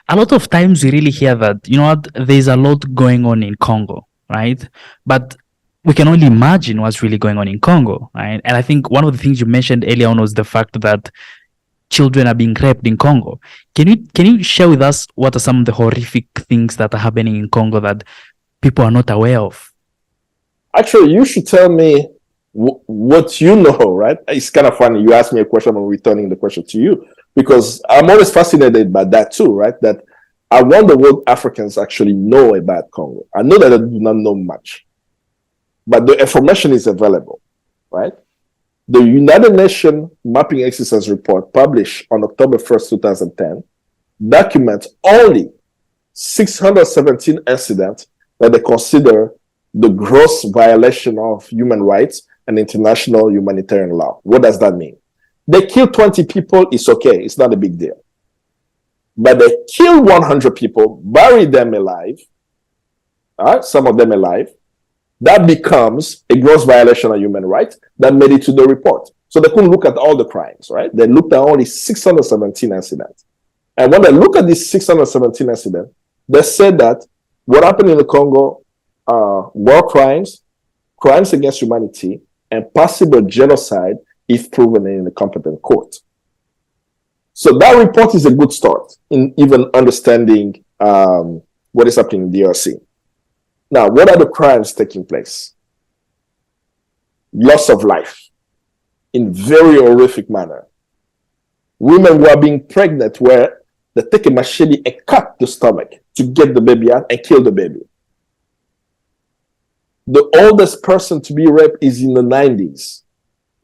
Speaker 2: A lot of times we really hear that, you know what, there's a lot going on in Congo, right? But we can only imagine what's really going on in Congo, right? And I think one of the things you mentioned earlier on was the fact that children are being raped in Congo. Can you share with us what are some of the horrific things that are happening in Congo that people are not aware of?
Speaker 1: Actually, you should tell me what you know, right? It's kind of funny. You asked me a question, I'm returning the question to you, because I'm always fascinated by that too, right? That I wonder what Africans actually know about Congo. I know that I do not know much, but the information is available, right? The United Nations Mapping Exercise Report published on October 1st, 2010, documents only 617 incidents that they consider the gross violation of human rights and international humanitarian law. What does that mean? They kill 20 people, it's okay, it's not a big deal. But they kill 100 people, bury them alive, some of them alive, that becomes a gross violation of human rights that made it to the report. So they couldn't look at all the crimes, right? They looked at only 617 incidents. And when they look at these 617 incidents, they said that what happened in the Congo are war crimes, crimes against humanity, and possible genocide if proven in a competent court. So that report is a good start in even understanding what is happening in DRC. Now, what are the crimes taking place? Loss of life in very horrific manner. Women who are being pregnant where they take a machete and cut the stomach to get the baby out and kill the baby. The oldest person to be raped is in the 90s.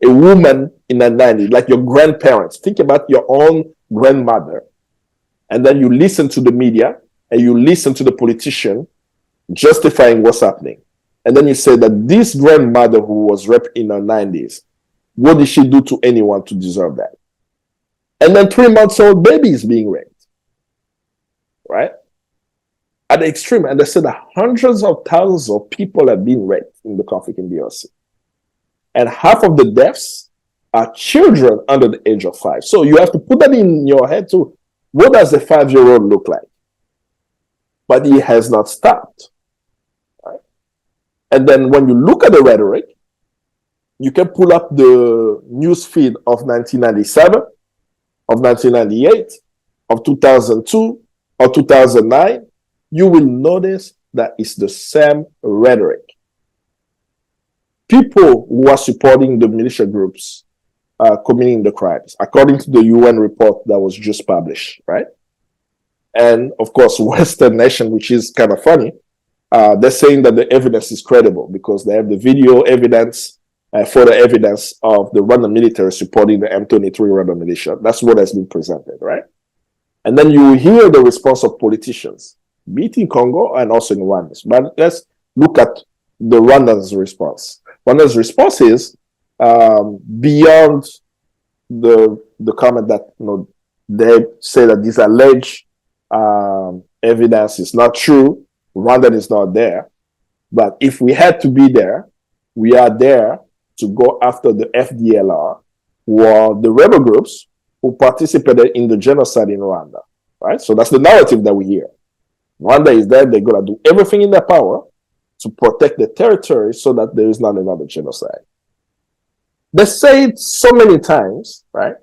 Speaker 1: A woman in the 90s, like your grandparents. Think about your own grandmother. And then you listen to the media and you listen to the politician justifying what's happening. And then you say that this grandmother who was raped in her 90s, what did she do to anyone to deserve that? And then 3 months old baby is being raped, right? At the extreme. And they said that hundreds of thousands of people have been raped in the conflict in DRC. And half of the deaths are children under the age of 5. So you have to put that in your head too. What does a 5-year-old look like? But he has not stopped. Right? And then when you look at the rhetoric, you can pull up the news feed of 1997, of 1998, of 2002, or 2009. You will notice that it's the same rhetoric. People who are supporting the militia groups committing the crimes, according to the UN report that was just published, right? And of course, Western nation, which is kind of funny, they're saying that the evidence is credible because they have the video evidence, photo evidence of the Rwandan military supporting the M23 Rwanda militia. That's what has been presented, right? And then you hear the response of politicians, be it in Congo and also in Rwanda. But let's look at the Rwandan's response. Rwanda's response is beyond the comment that they say that this alleged evidence is not true. Rwanda is not there. But if we had to be there, we are there to go after the FDLR, who are the rebel groups who participated in the genocide in Rwanda, right? So that's the narrative that we hear. Rwanda is there. They're going to do everything in their power to protect the territory so that there is not another genocide. They say it so many times, right?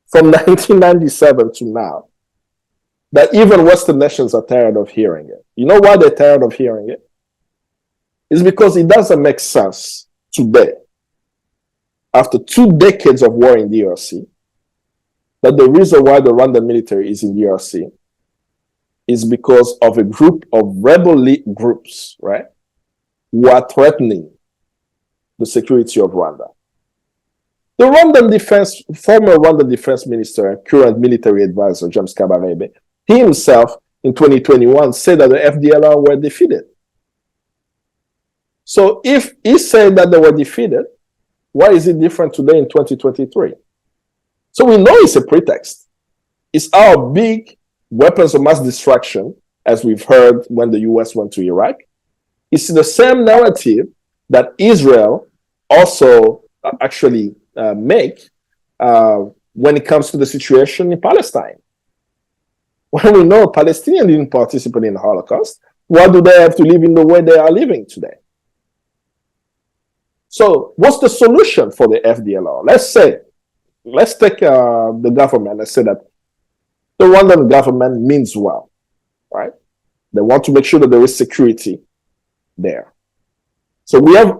Speaker 1: From 1997 to now, that even Western nations are tired of hearing it. You know why they're tired of hearing it? It's because it doesn't make sense today, after 2 decades of war in DRC, that the reason why the Rwandan military is in DRC is because of a group of rebel groups, right, who are threatening the security of Rwanda. The former Rwandan defense minister and current military advisor, James Kabarebe, he himself in 2021 said that the FDLR were defeated. So if he said that they were defeated, why is it different today in 2023? So we know it's a pretext. It's our big weapons of mass destruction, as we've heard when the US went to Iraq. It's the same narrative that Israel also actually make when it comes to the situation in Palestine. When we know Palestinians didn't participate in the Holocaust, why do they have to live in the way they are living today? So what's the solution for the FDLR? Let's take the government. Let's say that the Rwandan government means well, right? They want to make sure that there is security there. So we have,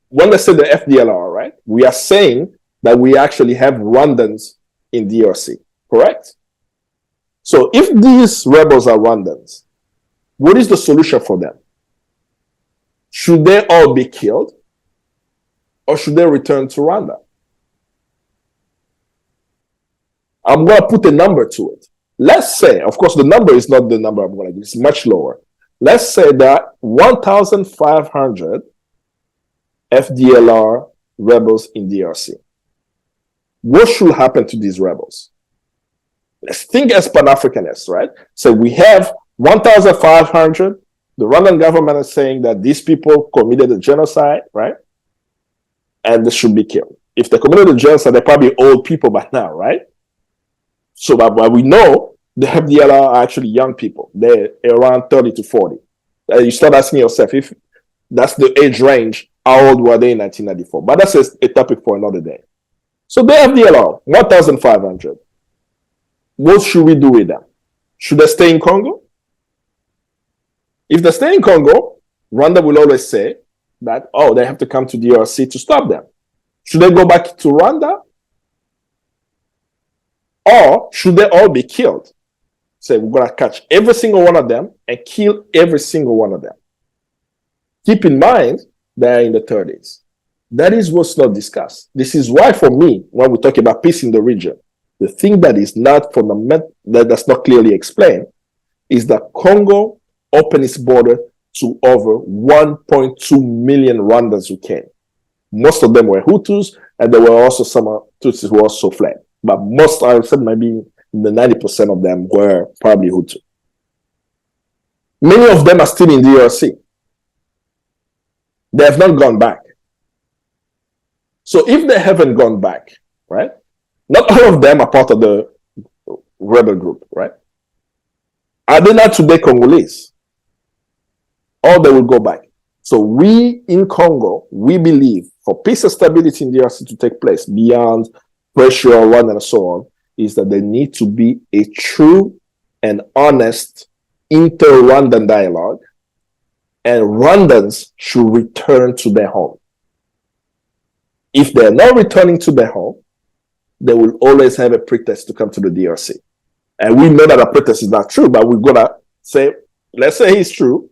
Speaker 1: when they say the FDLR, right, we are saying that we actually have Rwandans in DRC, correct? So if these rebels are Rwandans, what is the solution for them? Should they all be killed? Or should they return to Rwanda? I'm going to put a number to it. Let's say, of course, the number is not the number I'm going to give, it's much lower. Let's say that 1,500 FDLR rebels in DRC. What should happen to these rebels? Let's think as Pan-Africanists, right? So we have 1,500. The Rwandan government is saying that these people committed a genocide, right? And they should be killed. If they committed a genocide, they're probably old people by now, right? So but we know the FDLR are actually young people. They're around 30 to 40. You start asking yourself, if that's the age range, how old were they in 1994? But that's a topic for another day. So the FDLR, 1,500. What should we do with them? Should they stay in Congo? If they stay in Congo, Rwanda will always say that, oh, they have to come to DRC to stop them. Should they go back to Rwanda? Or should they all be killed? Say, we're going to catch every single one of them and kill every single one of them. Keep in mind, they're in the 30s. That is what's not discussed. This is why, for me, when we talk about peace in the region, the thing that is not fundamental, that's not clearly explained, is that Congo opened its border to over 1.2 million Rwandans who came. Most of them were Hutus, and there were also some Tutsis who also fled. But most, I would say, maybe the 90% of them were probably Hutu. Many of them are still in the DRC. They have not gone back. So if they haven't gone back, right, not all of them are part of the rebel group, right? Are they not today Congolese? Or they will go back. So we in Congo, we believe for peace and stability in the DRC to take place beyond pressure, Rwanda, and so on, is that there need to be a true and honest inter-Rwandan dialogue, and Rwandans should return to their home. If they're not returning to their home, they will always have a pretext to come to the DRC. And we know that the protest is not true, but we're going to say, let's say he's true.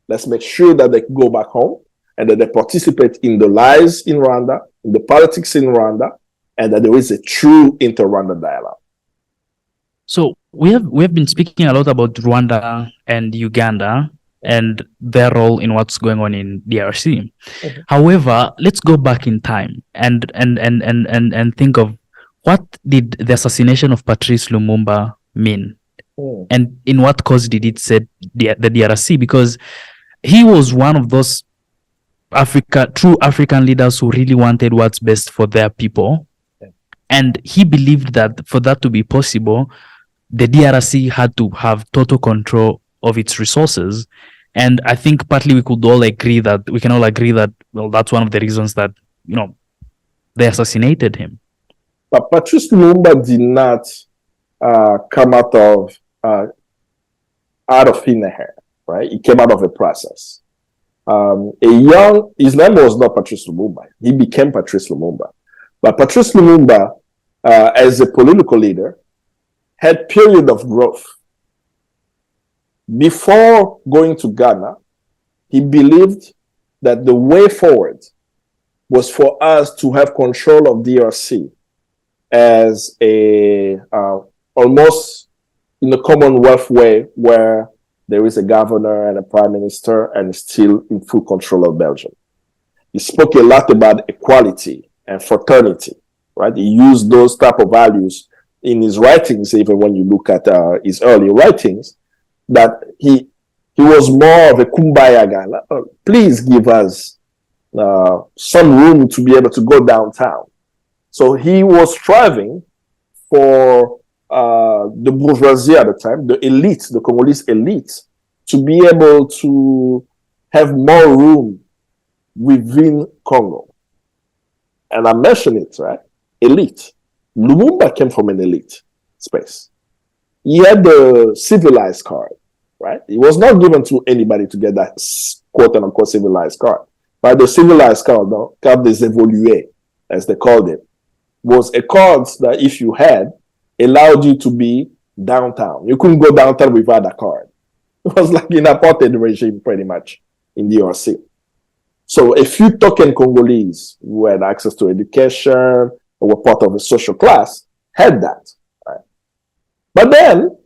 Speaker 1: Let's make sure that they go back home and that they participate in the lies in Rwanda, in the politics in Rwanda, and that there is a true inter-Rwanda dialogue.
Speaker 2: So we have been speaking a lot about Rwanda and Uganda and their role in what's going on in DRC.
Speaker 1: Mhm.
Speaker 2: However, let's go back in time and think of what did the assassination of Patrice Lumumba mean? And in what cause did it set the DRC? Because he was one of those true African leaders who really wanted what's best for their people. And he believed that for that to be possible, the DRC had to have total control of its resources. And I think partly we can all agree that, well, that's one of the reasons that, they assassinated him.
Speaker 1: But Patrice Lumumba did not come out of thin air, right? He came out of a process. His name was not Patrice Lumumba. He became Patrice Lumumba. But Patrice Lumumba, as a political leader, had period of growth. Before going to Ghana, he believed that the way forward was for us to have control of DRC as almost in a Commonwealth way, where there is a governor and a prime minister and still in full control of Belgium. He spoke a lot about equality and fraternity, right? He used those type of values in his writings, even when you look at his early writings, that he was more of a kumbaya guy. Like, please give us some room to be able to go downtown. So he was striving for the bourgeoisie at the time, the elite, the Congolese elite, to be able to have more room within Congo. And I mentioned it, right? Elite. Lumumba came from an elite space. He had the civilized card, right? It was not given to anybody to get that quote-unquote civilized card. But the civilized card, carte des évolués, as they called it, was a card that if you had, allowed you to be downtown. You couldn't go downtown without a card. It was like an apartheid regime, pretty much, in the DRC. So a few token Congolese who had access to education or were part of a social class had that. Right? But then,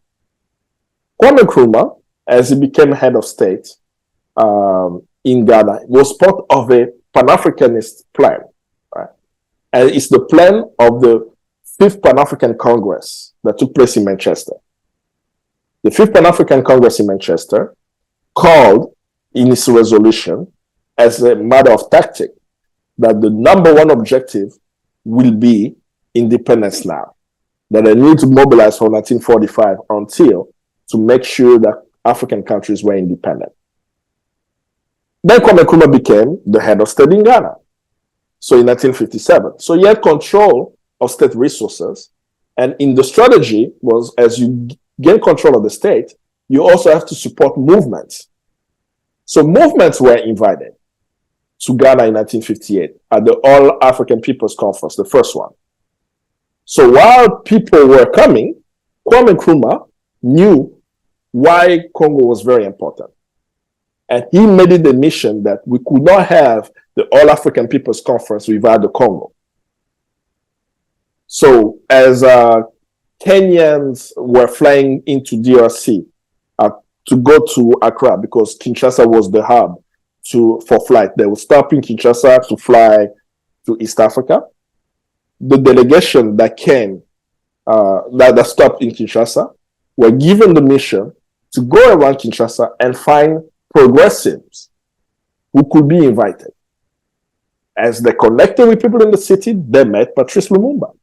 Speaker 1: Kwame Nkrumah, as he became head of state in Ghana, was part of a Pan-Africanist plan. Right? And it's the plan of the Fifth Pan-African Congress that took place in Manchester. The Fifth Pan-African Congress in Manchester called in its resolution as a matter of tactic that the number one objective will be independence now. That they need to mobilize from 1945 until to make sure that African countries were independent. Then Kwame Nkrumah became the head of state in Ghana. So in 1957. So he had control of state resources. And in the strategy was, as you gain control of the state, you also have to support movements. So movements were invited to Ghana in 1958 at the All African People's Conference, the first one. So while people were coming, Kwame Nkrumah knew why Congo was very important. And he made it a mission that we could not have the All African People's Conference without the Congo. So as Kenyans were flying into DRC to go to Accra, because Kinshasa was the hub for flight. They would stop in Kinshasa to fly to East Africa. The delegation that came, that stopped in Kinshasa, were given the mission to go around Kinshasa and find progressives who could be invited. As they connected with people in the city, they met Patrice Lumumba.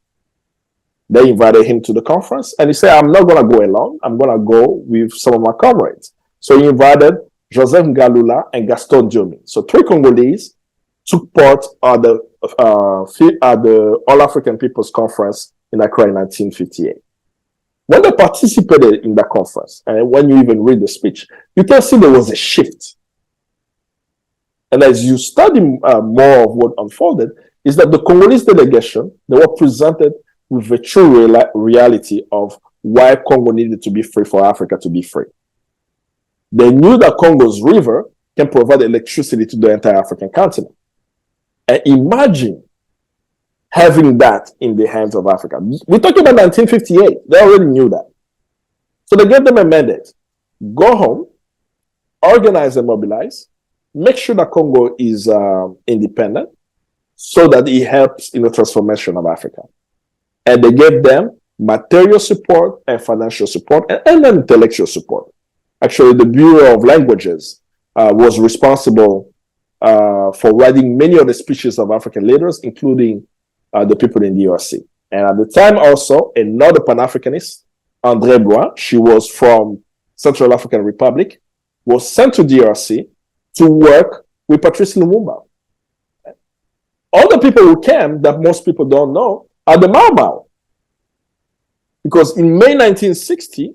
Speaker 1: They invited him to the conference, and he said, I'm not going to go alone. I'm going to go with some of my comrades. So he invited Joseph Ngalula and Gaston Diomi. So 3 Congolese took part at the All African People's Conference in Accra in 1958. When they participated in that conference, and when you even read the speech, you can see there was a shift. And as you study more of what unfolded, is that the Congolese delegation, they were presented with a true reality of why Congo needed to be free for Africa to be free. They knew that Congo's river can provide electricity to the entire African continent. And imagine having that in the hands of Africa. We're talking about 1958. They already knew that. So they gave them a mandate. Go home, organize and mobilize, make sure that Congo is independent so that it helps in the transformation of Africa. And they gave them material support and financial support and intellectual support. Actually, the Bureau of Languages was responsible for writing many of the speeches of African leaders, including the people in DRC. And at the time also, another Pan-Africanist, André Blois, she was from Central African Republic, was sent to DRC to work with Patrice Lumumba. Other people who came that most people don't know are the Mau Mau. Because in May 1960,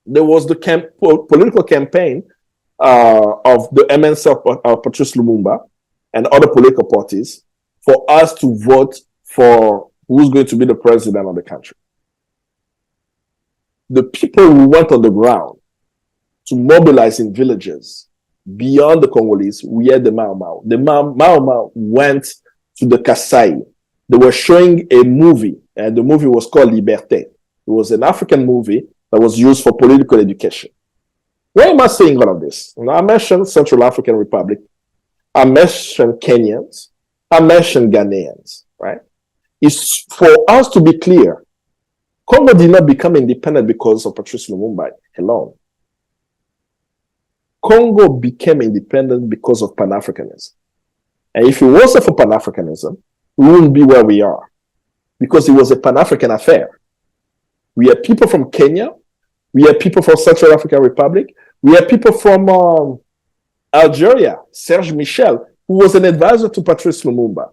Speaker 1: there was the political campaign of the MNC of Patrice Lumumba and other political parties for us to vote for who's going to be the president of the country. The people who went on the ground to mobilize in villages beyond the Congolese, we had the Mau Mau. The Mau Mau went to the Kasai. They were showing a movie, and the movie was called Liberté. It was an African movie that was used for political education. Why am I saying all of this? Now, I mentioned Central African Republic. I mentioned Kenyans. I mentioned Ghanaians, right? It's for us to be clear. Congo did not become independent because of Patrice Lumumba alone. Congo became independent because of Pan-Africanism. And if it wasn't for Pan-Africanism, we wouldn't be where we are, because it was a Pan-African affair. We had people from Kenya, we had people from Central African Republic, we had people from Algeria, Serge Michel, who was an advisor to Patrice Lumumba,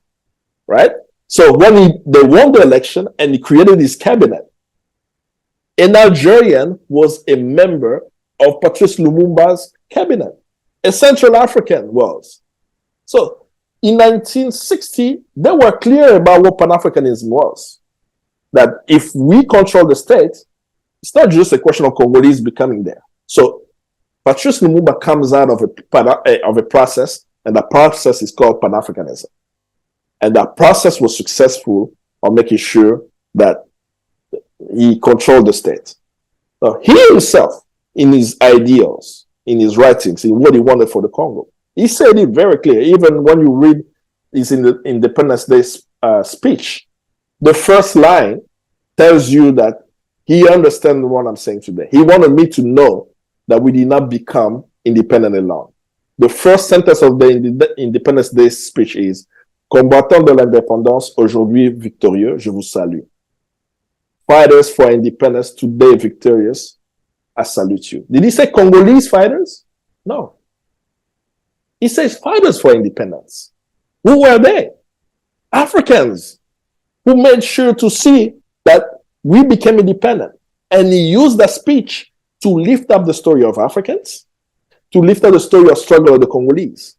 Speaker 1: right? So when they won the election and he created his cabinet, an Algerian was a member of Patrice Lumumba's cabinet. A Central African was. So in 1960, they were clear about what Pan-Africanism was. That if we control the state, it's not just a question of Congolese becoming there. So Patrice Lumumba comes out of a process, and that process is called Pan-Africanism. And that process was successful on making sure that he controlled the state. So he himself, in his ideals, in his writings, in what he wanted for the Congo, he said it very clear. Even when you read his Independence Day speech, the first line tells you that he understands what I'm saying today. He wanted me to know that we did not become independent alone. The first sentence of the Independence Day speech is "Combattants de l'indépendance, aujourd'hui victorieux, je vous salue. Fighters for independence, today victorious, I salute you." Did he say Congolese fighters? No. He says fighters for independence. Who were they? Africans who made sure to see that we became independent. And he used that speech to lift up the story of Africans, to lift up the story of struggle of the Congolese.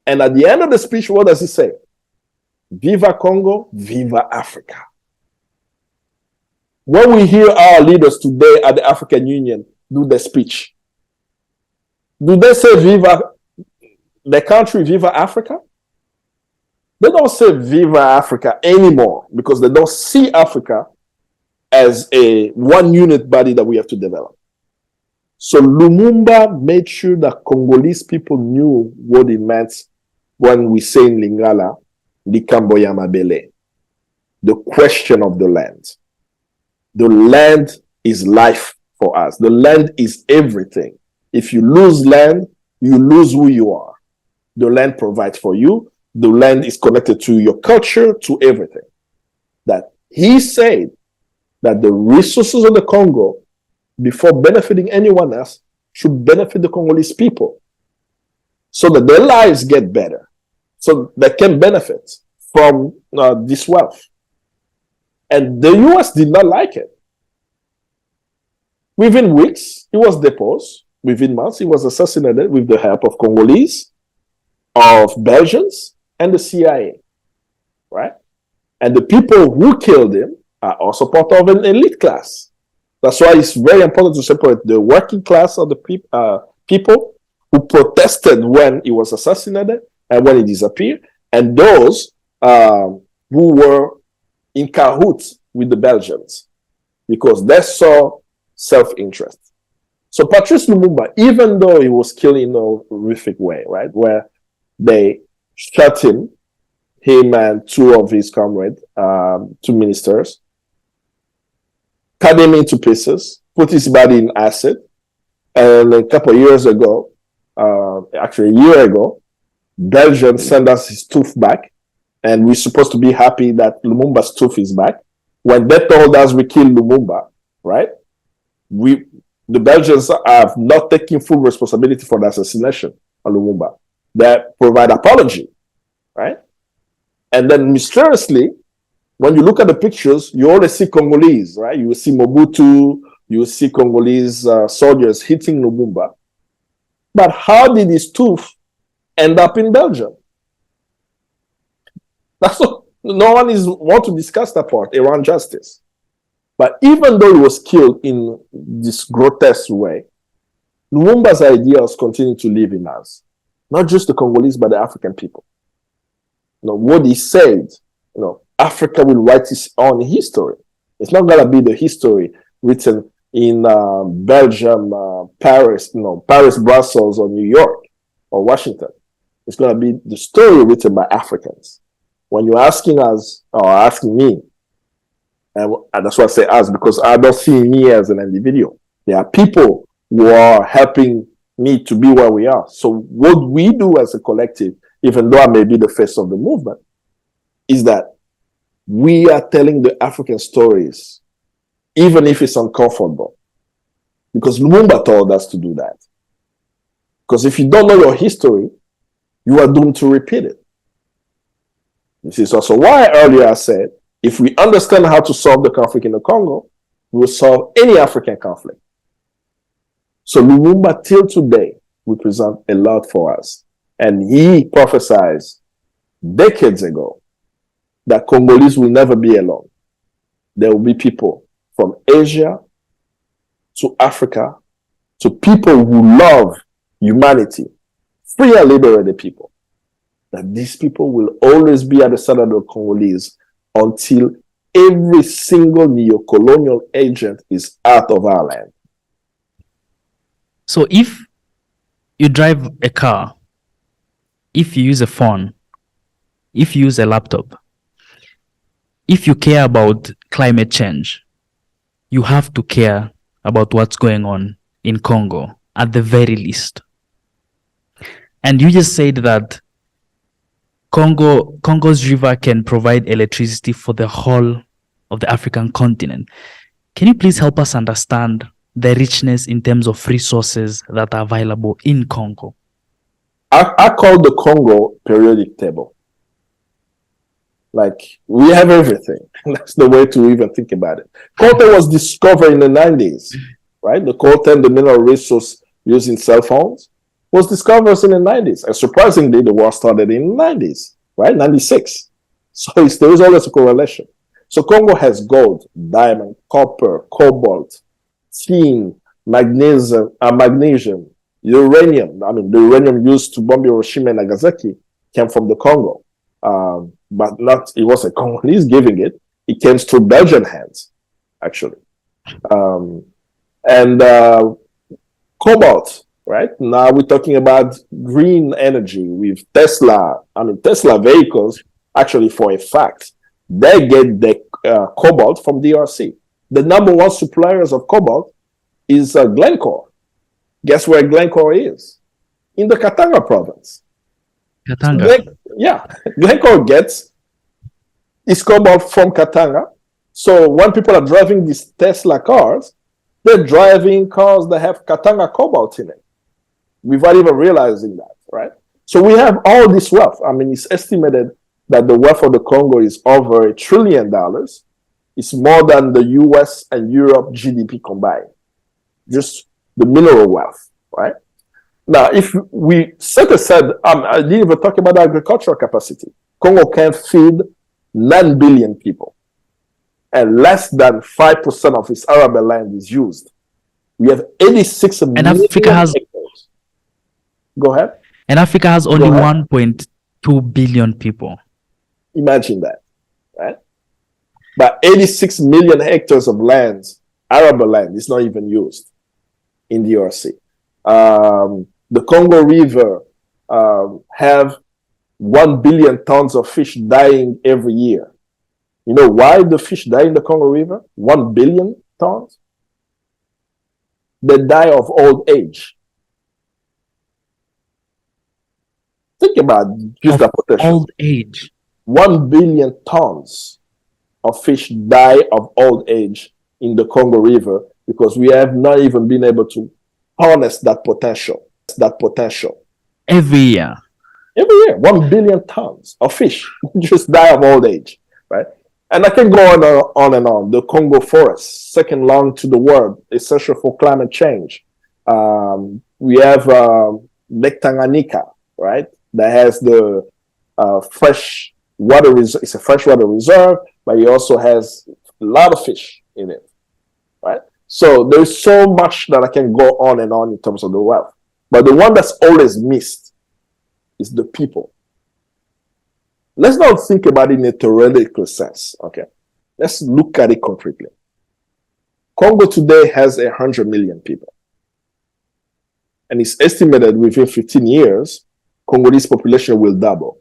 Speaker 1: And at the end of the speech, what does he say? Viva Congo, viva Africa. When we hear our leaders today at the African Union do their speech, do they say viva the country, viva Africa? They don't say viva Africa anymore because they don't see Africa as a one unit body that we have to develop. So Lumumba made sure that Congolese people knew what it meant when we say in Lingala, Likambo ya Mabele, the question of the land. The land is life for us. The land is everything. If you lose land, you lose who you are. The land provides for you. The land is connected to your culture, to everything. That he said that the resources of the Congo, before benefiting anyone else, should benefit the Congolese people so that their lives get better, so they can benefit from this wealth. And the US did not like it. Within weeks, he was deposed. Within months, he was assassinated with the help of Congolese, of Belgians, and the CIA, right? And the people who killed him are also part of an elite class. That's why it's very important to separate the working class of the people who protested when he was assassinated and when he disappeared, and those who were in cahoots with the Belgians because they saw self-interest. So Patrice Lumumba, even though he was killed in a horrific way, right, where they shot him and two of his comrades, two ministers, cut him into pieces, put his body in acid, and a couple of years ago, actually a year ago, Belgium sent us his tooth back, and we're supposed to be happy that Lumumba's tooth is back. When they told us we killed Lumumba, right, the Belgians have not taken full responsibility for the assassination of Lumumba. They provide apology, right? And then mysteriously, when you look at the pictures, you always see Congolese, right? You will see Mobutu, you will see Congolese soldiers hitting Lumumba. But how did his tooth end up in Belgium? That's what, no one want to discuss that part around justice. But even though he was killed in this grotesque way, Lumumba's ideals continue to live in us. Not just the Congolese, but the African people. What he said, Africa will write its own history. It's not going to be the history written in Belgium, Paris, Brussels, or New York, or Washington. It's going to be the story written by Africans. When you're asking us, or asking me, and that's why I say us, because I don't see me as an individual. There are people who are helping me to be where we are. So what we do as a collective, even though I may be the face of the movement, is that we are telling the African stories, even if it's uncomfortable. Because Lumumba told us to do that. Because if you don't know your history, you are doomed to repeat it. This is also why earlier I said, if we understand how to solve the conflict in the Congo, we will solve any African conflict. So Lumumba, till today, represents a lot for us. And he prophesied decades ago that Congolese will never be alone. There will be people from Asia to Africa to people who love humanity, free and liberated people. That these people will always be at the side of the Congolese until every single neo-colonial agent is out of our land.
Speaker 2: So if you drive a car, if you use a phone, if you use a laptop, if you care about climate change, you have to care about what's going on in Congo at the very least. And you just said that Congo's river can provide electricity for the whole of the African continent. Can you please help us understand the richness in terms of resources that are available in Congo?
Speaker 1: I call the Congo periodic table. Like, we have everything. That's the way to even think about it. Coltan was discovered in the 90s, right? The coltan, the mineral resource used in cell phones, was discovered in the 90s. And surprisingly, the war started in the 90s, right? 96. So there is always a correlation. So Congo has gold, diamond, copper, cobalt, tin, magnesium, uranium. I mean, the uranium used to bomb Hiroshima and Nagasaki came from the Congo. But not, it wasn't Congolese giving it. It came through Belgian hands, actually. Cobalt, right? Now we're talking about green energy with Tesla. I mean, Tesla vehicles, actually, for a fact, they get the cobalt from DRC. The number one suppliers of cobalt is Glencore. Guess where Glencore is? In the Katanga province.
Speaker 2: Katanga.
Speaker 1: Glencore gets its cobalt from Katanga. So when people are driving these Tesla cars, they're driving cars that have Katanga cobalt in it, without even realizing that, right? So we have all this wealth. I mean, it's estimated that the wealth of the Congo is over $1 trillion. It's more than the US and Europe GDP combined. Just the mineral wealth, right? Now, if we set aside, I didn't even talk about agricultural capacity. Congo can feed 9 billion people. and less than 5% of its arable land is used. We have 86
Speaker 2: And
Speaker 1: million
Speaker 2: Africa has
Speaker 1: hectares. Go ahead.
Speaker 2: and Africa has only 1.2 billion people.
Speaker 1: Imagine that, right? But 86 million hectares of land, arable land, is not even used in the DRC. The Congo River have 1 billion tons of fish dying every year. You know why the fish die in the Congo River? 1 billion tons? They die of old age. Think about just the potential.
Speaker 2: Old age.
Speaker 1: 1 billion tons of fish die of old age in the Congo River because we have not even been able to harness that potential.
Speaker 2: Every year.
Speaker 1: Every year, 1 billion tons of fish just die of old age, right? And I can go on and on. The Congo forest, second long to the world, essential for climate change. We have Lake Tanganyika, right? That has the fresh water. It's a freshwater reserve, but it also has a lot of fish in it, right? So there's so much that I can go on and on in terms of the wealth. But the one that's always missed is the people. Let's not think about it in a theoretical sense, okay? Let's look at it concretely. Congo today has 100 million people. And it's estimated within 15 years, Congolese population will double.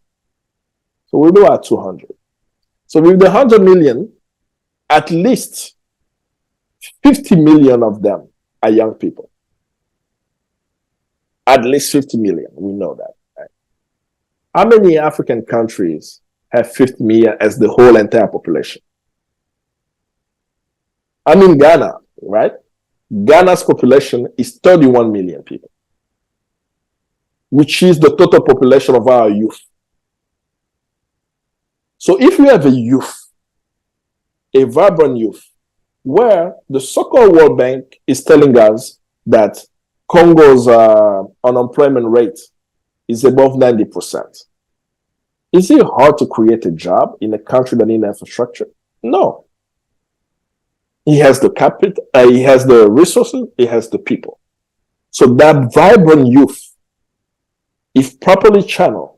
Speaker 1: So we'll be at 200. So with the 100 million, at least 50 million of them are young people. At least 50 million, we know that. Right? How many African countries have 50 million as the whole entire population? I'm in Ghana, right? Ghana's population is 31 million people, which is the total population of our youth. So if you have a youth, a vibrant youth, where the so-called World Bank is telling us that Congo's unemployment rate is above 90%. Is it hard to create a job in a country that needs infrastructure? No. He has the capital, he has the resources, he has the people. So that vibrant youth, if properly channeled,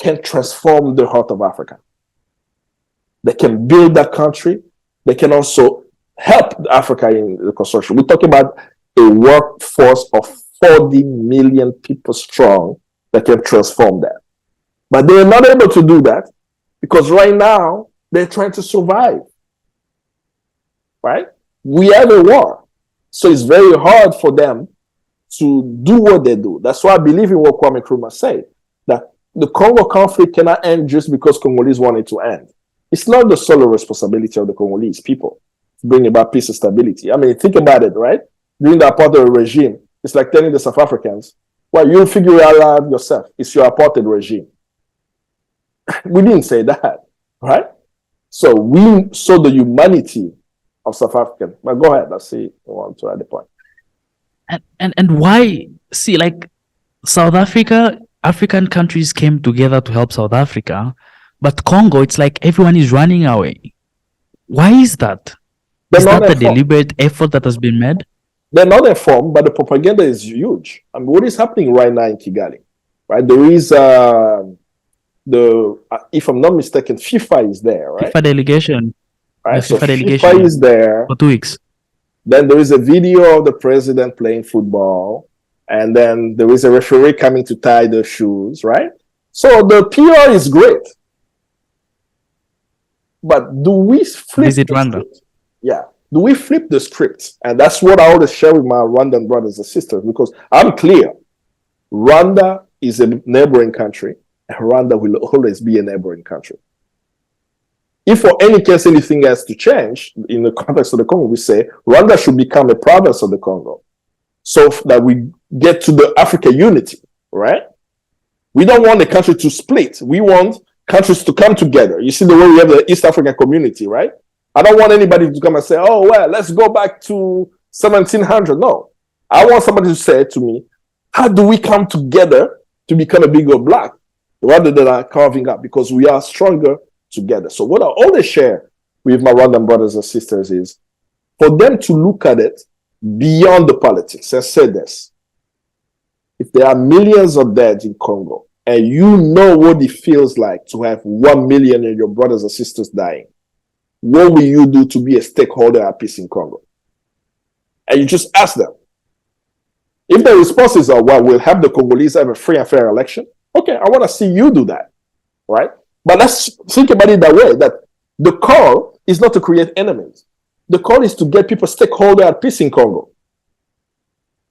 Speaker 1: can transform the heart of Africa. They can build that country. They can also help Africa in the construction. We're talking about a workforce of 40 million people strong that can transform that. But they're not able to do that because right now they're trying to survive. Right? We have a war. So it's very hard for them to do what they do. That's why I believe in what Kwame Nkrumah said, that the Congo conflict cannot end just because Congolese want it to end. It's not the sole responsibility of the Congolese people to bring about peace and stability. I mean, think about it, right? During the apartheid regime, it's like telling the South Africans, well, you'll figure it out yourself. It's your apartheid regime. We didn't say that, right? So we saw the humanity of South African. But go ahead, let's see. I want to add the point.
Speaker 2: And why, see, like South Africa, African countries came together to help South Africa, but Congo, it's like everyone is running away. Why is that? Is that the deliberate effort that has been made?
Speaker 1: They're not informed, but the propaganda is huge. I mean, what is happening right now in Kigali? Right, there is if I'm not mistaken, FIFA is there, right?
Speaker 2: FIFA delegation.
Speaker 1: Right,
Speaker 2: so
Speaker 1: FIFA is there
Speaker 2: for 2 weeks.
Speaker 1: Then there is a video of the president playing football, and then there is a referee coming to tie the shoes, right? So the PR is great. But do we flip
Speaker 2: Visit Rwanda?
Speaker 1: Script? Yeah. Do we flip the script? And that's what I always share with my Rwandan brothers and sisters, because I'm clear. Rwanda is a neighboring country, and Rwanda will always be a neighboring country. If for any case anything has to change in the context of the Congo, we say Rwanda should become a province of the Congo, so that we get to the Africa unity, right? We don't want the country to split. We want countries to come together. You see the way we have the East African community, right? I don't want anybody to come and say, oh, well, let's go back to 1700. No. I want somebody to say to me, how do we come together to become a bigger block rather than carving up? Because we are stronger together. So what I always share with my Rwandan brothers and sisters is for them to look at it beyond the politics and say this. If there are millions of dead in Congo, and you know what it feels like to have 1 million of your brothers and sisters dying, what will you do to be a stakeholder at peace in Congo? And you just ask them. If the response is, well, we'll have the Congolese have a free and fair election, okay, I want to see you do that, right? But let's think about it that way, that the call is not to create enemies. The call is to get people stakeholder at peace in Congo.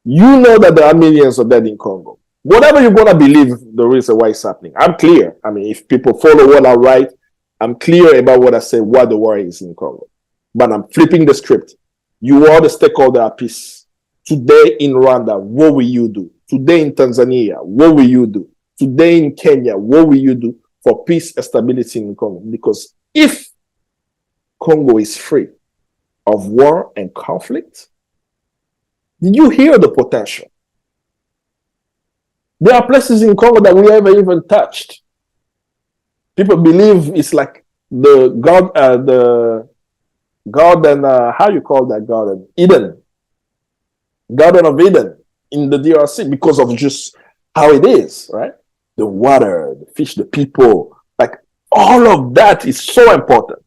Speaker 1: You know that there are millions of dead in Congo. Whatever you're going to believe the reason why it's happening, I'm clear. I mean, if people follow what I write, I'm clear about what I say, what the war is in Congo. But I'm flipping the script. You are the stakeholder at peace. Today in Rwanda, what will you do? Today in Tanzania, what will you do? Today in Kenya, what will you do for peace and stability in Congo? Because if Congo is free of war and conflict, you hear the potential. There are places in Congo that we haven't even touched. People believe it's like the garden, how you call that garden? Eden. Garden of Eden in the DRC because of just how it is, right? The water, the fish, the people, like all of that is so important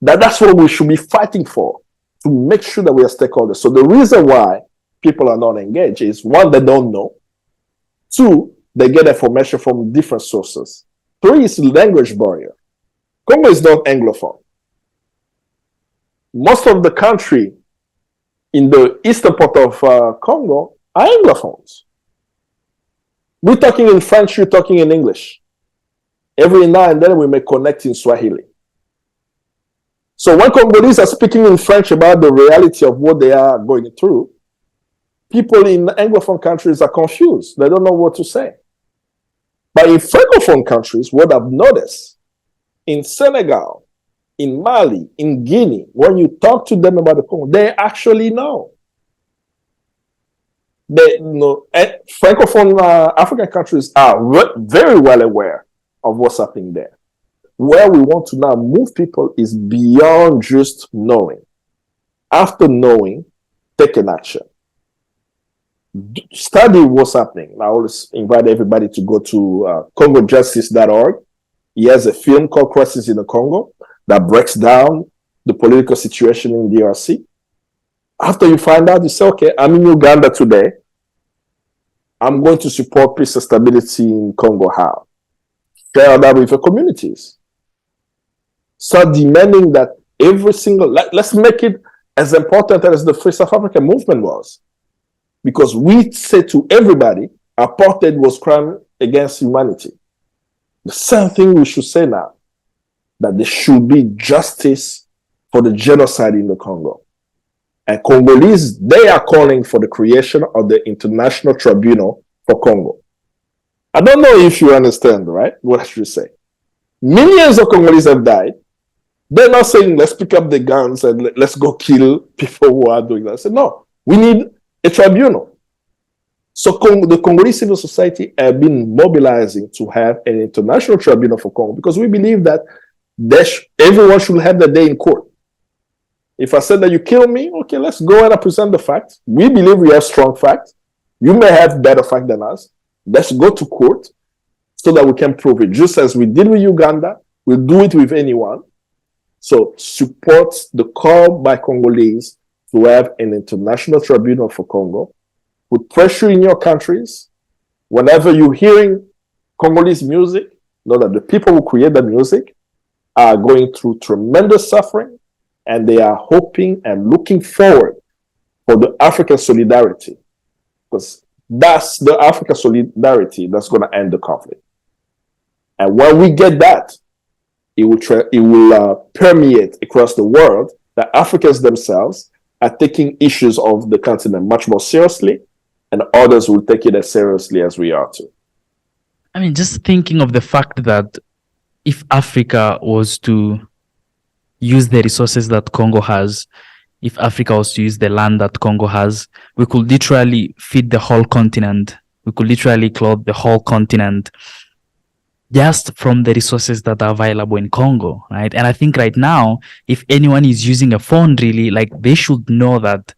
Speaker 1: that's what we should be fighting for, to make sure that we are stakeholders. So the reason why people are not engaged is, one, they don't know. Two, they get information from different sources. Three is language barrier. Congo is not Anglophone. Most of the country in the eastern part of Congo are Anglophones. We're talking in French, you're talking in English. Every now and then we may connect in Swahili. So when Congolese are speaking in French about the reality of what they are going through, people in Anglophone countries are confused. They don't know what to say. But in Francophone countries, what I've noticed, in Senegal, in Mali, in Guinea, when you talk to them about the Congo, they actually know. They know. Francophone African countries are very well aware of what's happening there. Where we want to now move people is beyond just knowing. After knowing, take an action. Study what's happening. I always invite everybody to go to CongoJustice.org. He has a film called Crisis in the Congo that breaks down the political situation in DRC. After you find out, you say, okay, I'm in Uganda today. I'm going to support peace and stability in Congo. How? Share that with the communities. Start demanding that every single, let's make it as important as the Free South African movement was. Because we say to everybody, apartheid was crime against humanity. The same thing we should say now, that there should be justice for the genocide in the Congo. And Congolese, they are calling for the creation of the International Tribunal for Congo. I don't know if you understand, right, what I should say. Millions of Congolese have died. They're not saying, let's pick up the guns and let's go kill people who are doing that. I said, no, we need a tribunal. So the Congolese civil society have been mobilizing to have an international tribunal for Congo because we believe that everyone should have their day in court. If I said that you kill me, okay, let's go and present the facts. We believe we have strong facts. You may have better facts than us. Let's go to court so that we can prove it. Just as we did with Uganda, we'll do it with anyone. So support the call by Congolese to have an international tribunal for Congo. Put pressure in your countries. Whenever you're hearing Congolese music, know that the people who create the music are going through tremendous suffering, and they are hoping and looking forward for the African solidarity, because that's the African solidarity that's going to end the conflict. And when we get that, it will permeate across the world that Africans themselves are taking issues of the continent much more seriously, and others will take it as seriously as we are too.
Speaker 2: I mean, just thinking of the fact that if Africa was to use the resources that Congo has, if Africa was to use the land that Congo has, we could literally feed the whole continent. We could literally clothe the whole continent. just from the resources that are available in Congo, right? And I think right now, if anyone is using a phone, really, like they should know that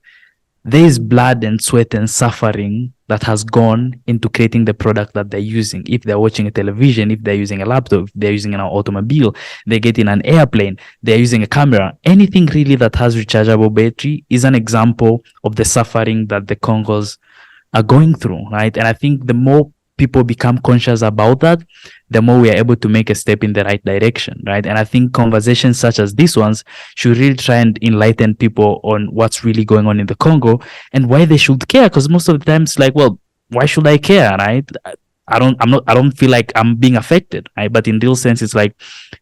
Speaker 2: there is blood and sweat and suffering that has gone into creating the product that they're using. If they're watching a television, if they're using a laptop, if they're using an automobile, they get in an airplane, they're using a camera, anything really that has rechargeable battery is an example of the suffering that the Congos are going through, right? And I think the more people become conscious about that, the more we are able to make a step in the right direction, right? And I think conversations such as these ones should really try and enlighten people on what's really going on in the Congo and why they should care. Because most of the time it's like, well, why should I care, right? I don't feel like I'm being affected, right? But in real sense, it's like,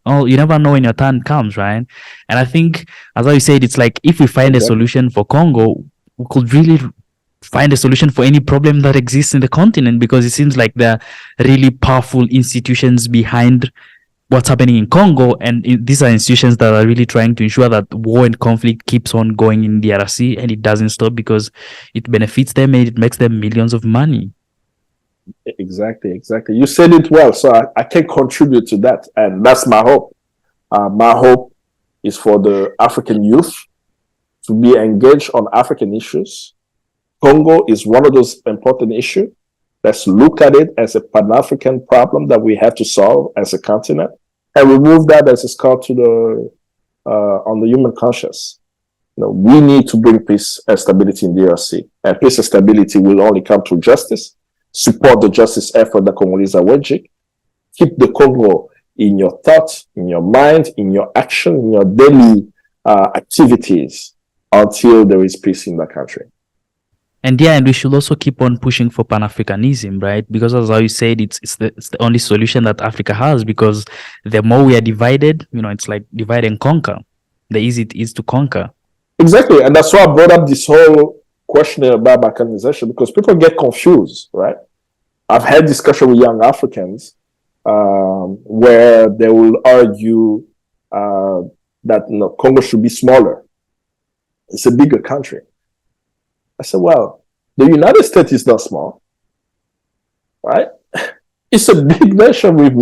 Speaker 2: oh, you never know when your turn comes, right? And I think, as I said, it's like if we find a solution for Congo, we could really find a solution for any problem that exists in the continent, because it seems like there are really powerful institutions behind what's happening in Congo, and these are institutions that are really trying to ensure that war and conflict keeps on going in DRC and it doesn't stop, because it benefits them and it makes them millions of money.
Speaker 1: Exactly. You said it well, so I can contribute to that, and that's my hope. My hope is for the African youth to be engaged on African issues. Congo is one of those important issues. Let's look at it as a Pan-African problem that we have to solve as a continent, and remove that as a scar to the on the human conscience. We need to bring peace and stability in DRC, and peace and stability will only come through justice. Support the justice effort that Congolese are waging. Keep the Congo in your thoughts, in your mind, in your action, in your daily activities until there is peace in the country.
Speaker 2: And we should also keep on pushing for Pan-Africanism, right? Because as you said, it's the only solution that Africa has, because the more we are divided, it's like divide and conquer. The easier it is to conquer.
Speaker 1: Exactly. And that's why I brought up this whole question about balkanization, because people get confused, right? I've had discussion with young Africans where they will argue that Congo should be smaller. It's a bigger country. I said, well, the United States is not small, right? It's a big nation with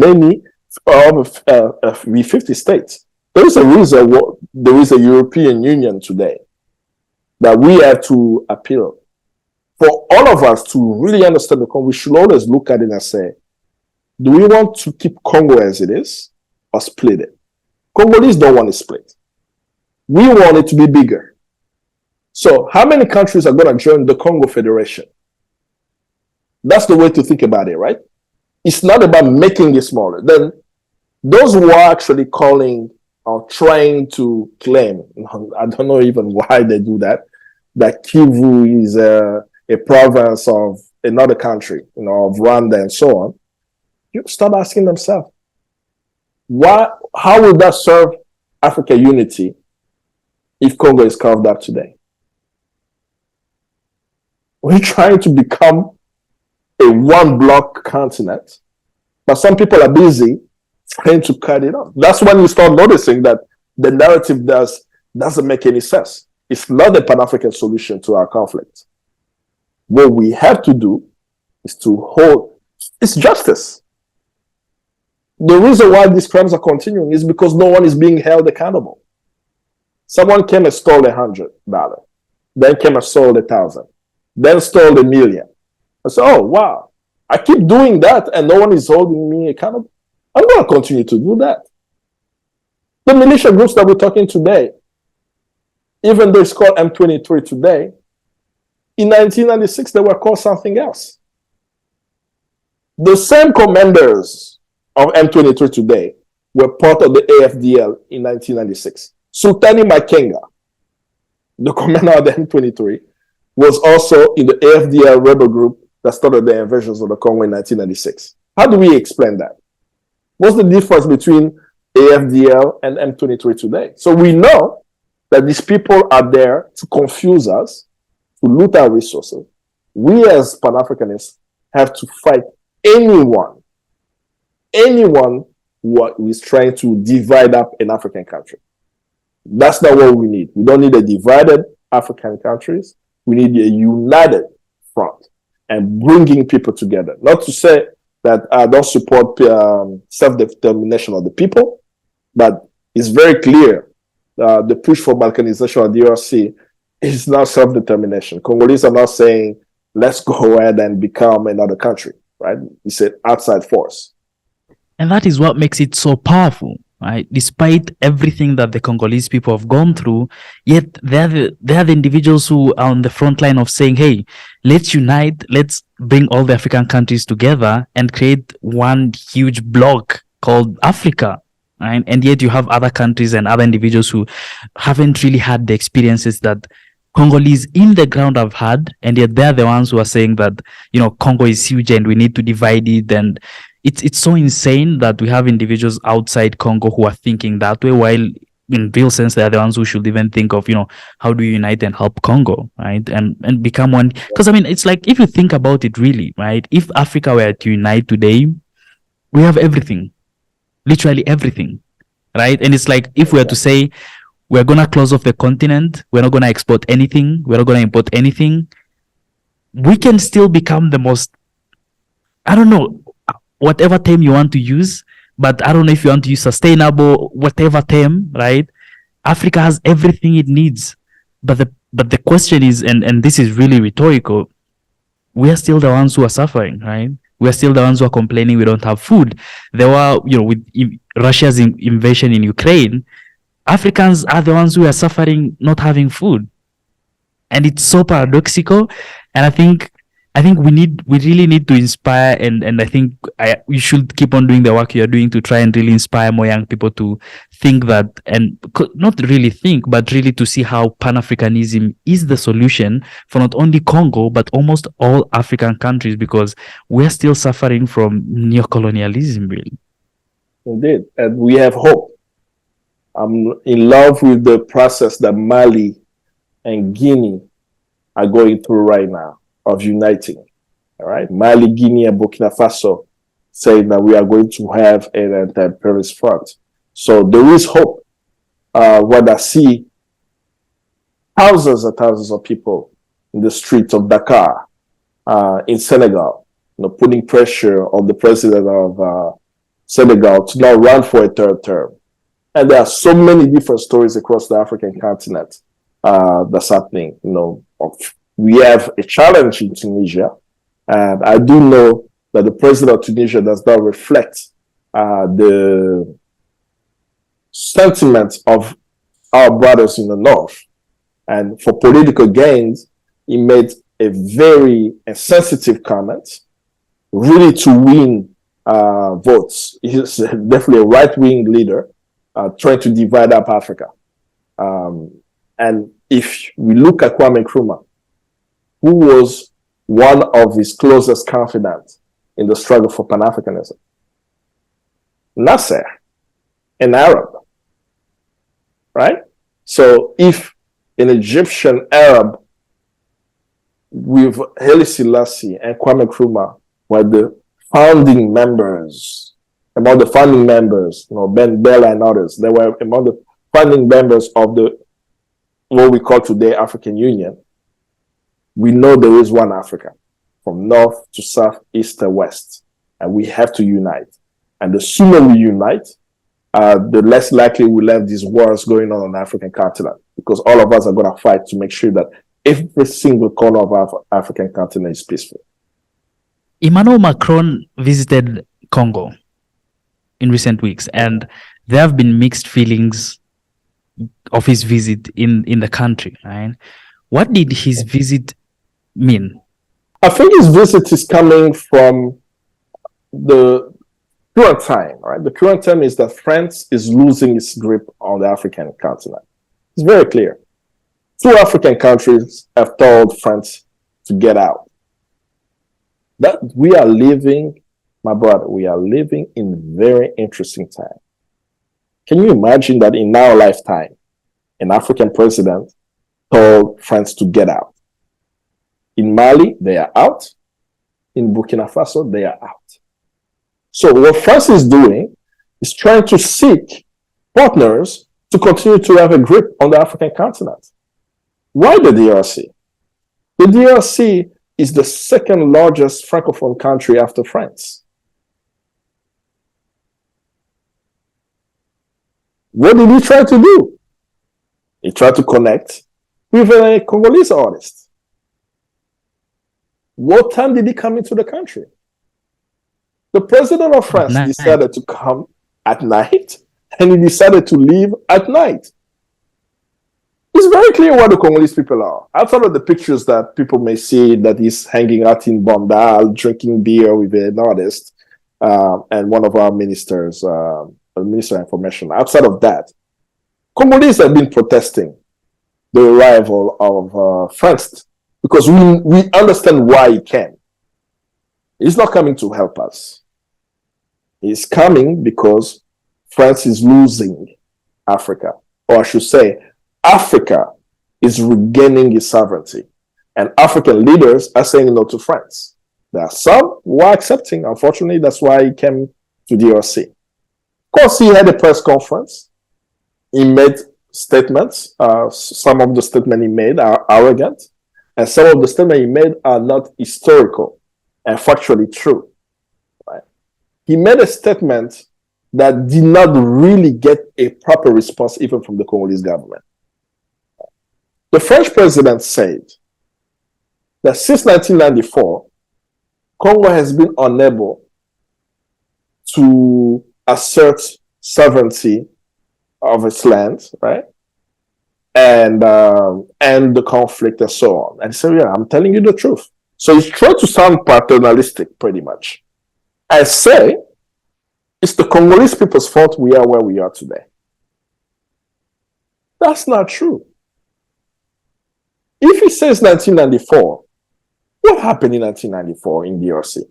Speaker 1: with 50 states. There's a reason there is a European Union today that we have to appeal. For all of us to really understand the Congo, we should always look at it and say, do we want to keep Congo as it is or split it? Congolese don't want it split. We want it to be bigger. So how many countries are going to join the Congo Federation? That's the way to think about it, right? It's not about making it smaller. Then those who are actually calling or trying to claim, I don't know even why they do that Kivu is a province of another country, of Rwanda and so on. You start asking themselves, how will that serve African unity if Congo is carved up today? We're trying to become a one-block continent, but some people are busy trying to cut it off. That's when you start noticing that the narrative doesn't make any sense. It's not a Pan-African solution to our conflict. What we have to do is it's justice. The reason why these crimes are continuing is because no one is being held accountable. Someone came and stole $100, then came and stole 1,000. Then stole 1,000,000. I said, oh, wow. I keep doing that and no one is holding me accountable. I'm going to continue to do that. The militia groups that we're talking today, even though it's called M23 today, in 1996, they were called something else. The same commanders of M23 today were part of the AFDL in 1996. Sultani Makenga, the commander of the M23, was also in the AFDL rebel group that started the invasions of the Congo in 1996. How do we explain that? What's the difference between AFDL and M23 today? So we know that these people are there to confuse us, to loot our resources. We as Pan-Africanists have to fight anyone who is trying to divide up an African country. That's not what we need. We don't need a divided African countries. We need a united front and bringing people together. Not to say that don't support self-determination of the people, but it's very clear the push for balkanization of the DRC is not self-determination. Congolese are not saying, let's go ahead and become another country, right? It's an outside force.
Speaker 2: And that is what makes it so powerful, right? Despite everything that the Congolese people have gone through, yet they're the individuals who are on the front line of saying, hey, let's unite, let's bring all the African countries together and create one huge bloc called Africa. Right? And yet you have other countries and other individuals who haven't really had the experiences that Congolese in the ground have had, and yet they're the ones who are saying that, you know, Congo is huge and we need to divide it. And it's so insane that we have individuals outside Congo who are thinking that way, while in real sense they're the ones who should even think of, you know, how do you unite and help Congo, right? And become one. Because I mean, it's like, if you think about it really, right? If Africa were to unite today, we have everything. Literally everything, right? And it's like, if we were to say we're going to close off the continent, we're not going to export anything, we're not going to import anything, we can still become the most, I don't know, whatever term you want to use, but I don't know if you want to use sustainable, whatever term, right? Africa has everything it needs. But the question is, and this is really rhetorical, we are still the ones who are suffering, right? We're still the ones who are complaining we don't have food. There were, you know, with Russia's invasion in Ukraine, Africans are the ones who are suffering not having food. And it's so paradoxical. And I think we really need to inspire, and I think we should keep on doing the work you're doing to try and really inspire more young people to think that, and not really think, but really to see how Pan-Africanism is the solution for not only Congo, but almost all African countries, because we're still suffering from neocolonialism, really.
Speaker 1: Indeed. And we have hope. I'm in love with the process that Mali and Guinea are going through right now of uniting. All right. Mali, Guinea, and Burkina Faso saying that we are going to have an anti-imperialist front. So there is hope. When I see thousands and thousands of people in the streets of Dakar, in Senegal, you know, putting pressure on the president of Senegal to now run for a third term. And there are so many different stories across the African continent that's happening. You know, we have a challenge in Tunisia, and I do know that the president of Tunisia does not reflect the sentiments of our brothers in the north. And for political gains, he made a very sensitive comment, really to win votes. He's definitely a right-wing leader trying to divide up Africa. And if we look at Kwame Nkrumah, who was one of his closest confidants in the struggle for Pan-Africanism, Nasser, an Arab, right? So if an Egyptian Arab with Haile Selassie and Kwame Nkrumah were the founding members, among the founding members, you know, Ben Bella and others, they were among the founding members of the what we call today African Union. We know there is one Africa, from north to south, east to west, and we have to unite. And the sooner we unite, the less likely we'll have these wars going on the African continent, because all of us are going to fight to make sure that every single corner of our African continent is peaceful.
Speaker 2: Emmanuel Macron visited Congo in recent weeks, and there have been mixed feelings of his visit in the country, right? What did his visit mean?
Speaker 1: I think his visit is coming from the current time, right? The current time is that France is losing its grip on the African continent. It's very clear. 2 African countries have told France to get out. That we are living, my brother, we are living in very interesting time. Can you imagine that in our lifetime, an African president told France to get out? In Mali, they are out. In Burkina Faso, they are out. So what France is doing is trying to seek partners to continue to have a grip on the African continent. Why the DRC? The DRC is the second largest Francophone country after France. What did he try to do? He tried to connect with a Congolese artist. What time did he come into the country? The president of France decided to come at night, and he decided to leave at night. It's very clear what the Congolese people are. Outside of the pictures that people may see that he's hanging out in Bandal, drinking beer with an artist, and one of our ministers, Minister of Information. Outside of that, Congolese have been protesting the arrival of France because we understand why he came. He's not coming to help us. He's coming because France is losing Africa, or I should say, Africa is regaining its sovereignty, and African leaders are saying no to France. There are some who are accepting. Unfortunately, that's why he came to DRC. Of course, he had a press conference. He made statements. Some of the statements he made are arrogant, and some of the statements he made are not historical and factually true. Right? He made a statement that did not really get a proper response even from the Congolese government. The French president said that since 1994, Congo has been unable to assert sovereignty of its land, right? And the conflict and so on. And so, yeah, I'm telling you the truth. So he's trying to sound paternalistic, pretty much. I say it's the Congolese people's fault we are where we are today. That's not true. If he says 1994, what happened in 1994 in DRC?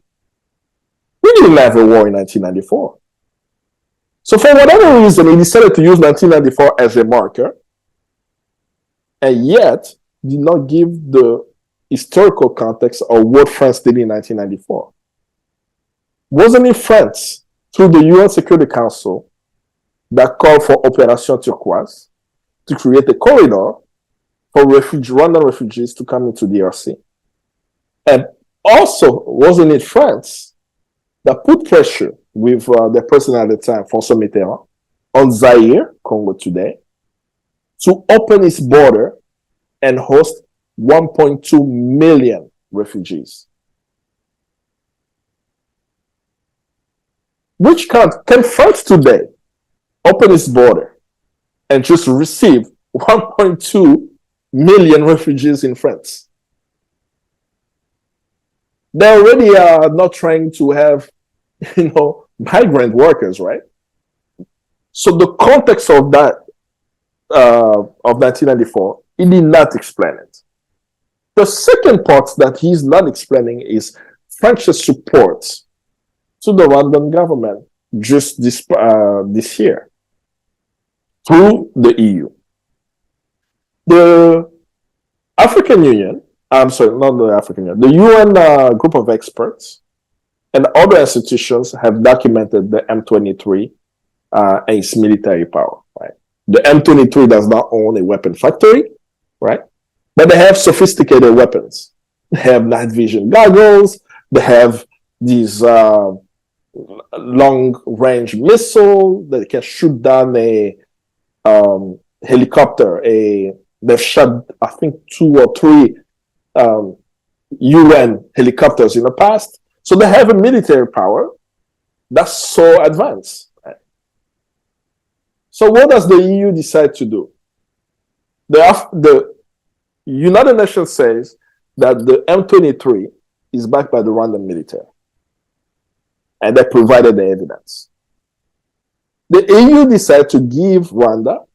Speaker 1: We didn't have a war in 1994. So for whatever reason, he decided to use 1994 as a marker, and yet did not give the historical context of what France did in 1994. Wasn't it France, through the UN Security Council, that called for Operation Turquoise to create a corridor for Rwandan refugees to come into DRC? And also, wasn't it France that put pressure with the president at the time, François Mitterrand, on Zaire, Congo today, to open its border and host 1.2 million refugees? Which can France today open its border and just receive 1.2 million refugees in France? They already are not trying to have, migrant workers, right? So the context of that, of 1994, he did not explain it. The second part that he's not explaining is France's support to the Rwandan government just this year through the EU. The African Union, I'm sorry, not the African Union, the UN group of experts and other institutions have documented the M23 and its military power, right? The M23 does not own a weapon factory, right? But they have sophisticated weapons. They have night vision goggles. They have these long-range missile that can shoot down a helicopter. They've shot, I think, 2 or 3 UN helicopters in the past. So they have a military power that's so advanced. Right? So what does the EU decide to do? The United Nations says that the M23 is backed by the Rwandan military. And they provided the evidence. The EU decided to give Rwanda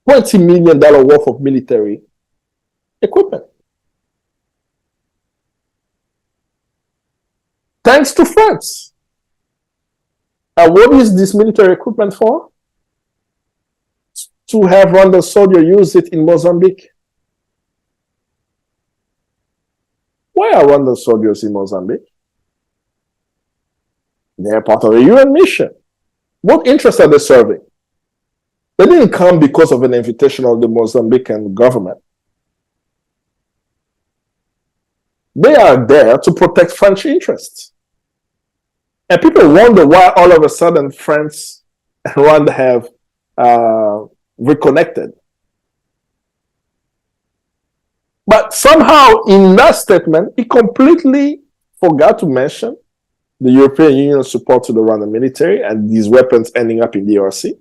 Speaker 1: $20 million worth of military equipment. Thanks to France. And what is this military equipment for? To have Rwandan soldiers use it in Mozambique. Why are Rwandan soldiers in Mozambique? They are part of a UN mission. What interests are they serving? They didn't come because of an invitation of the Mozambican government. They are there to protect French interests. And people wonder why all of a sudden France and Rwanda have reconnected. But somehow in that statement, he completely forgot to mention the European Union's support to the Rwandan military and these weapons ending up in DRC.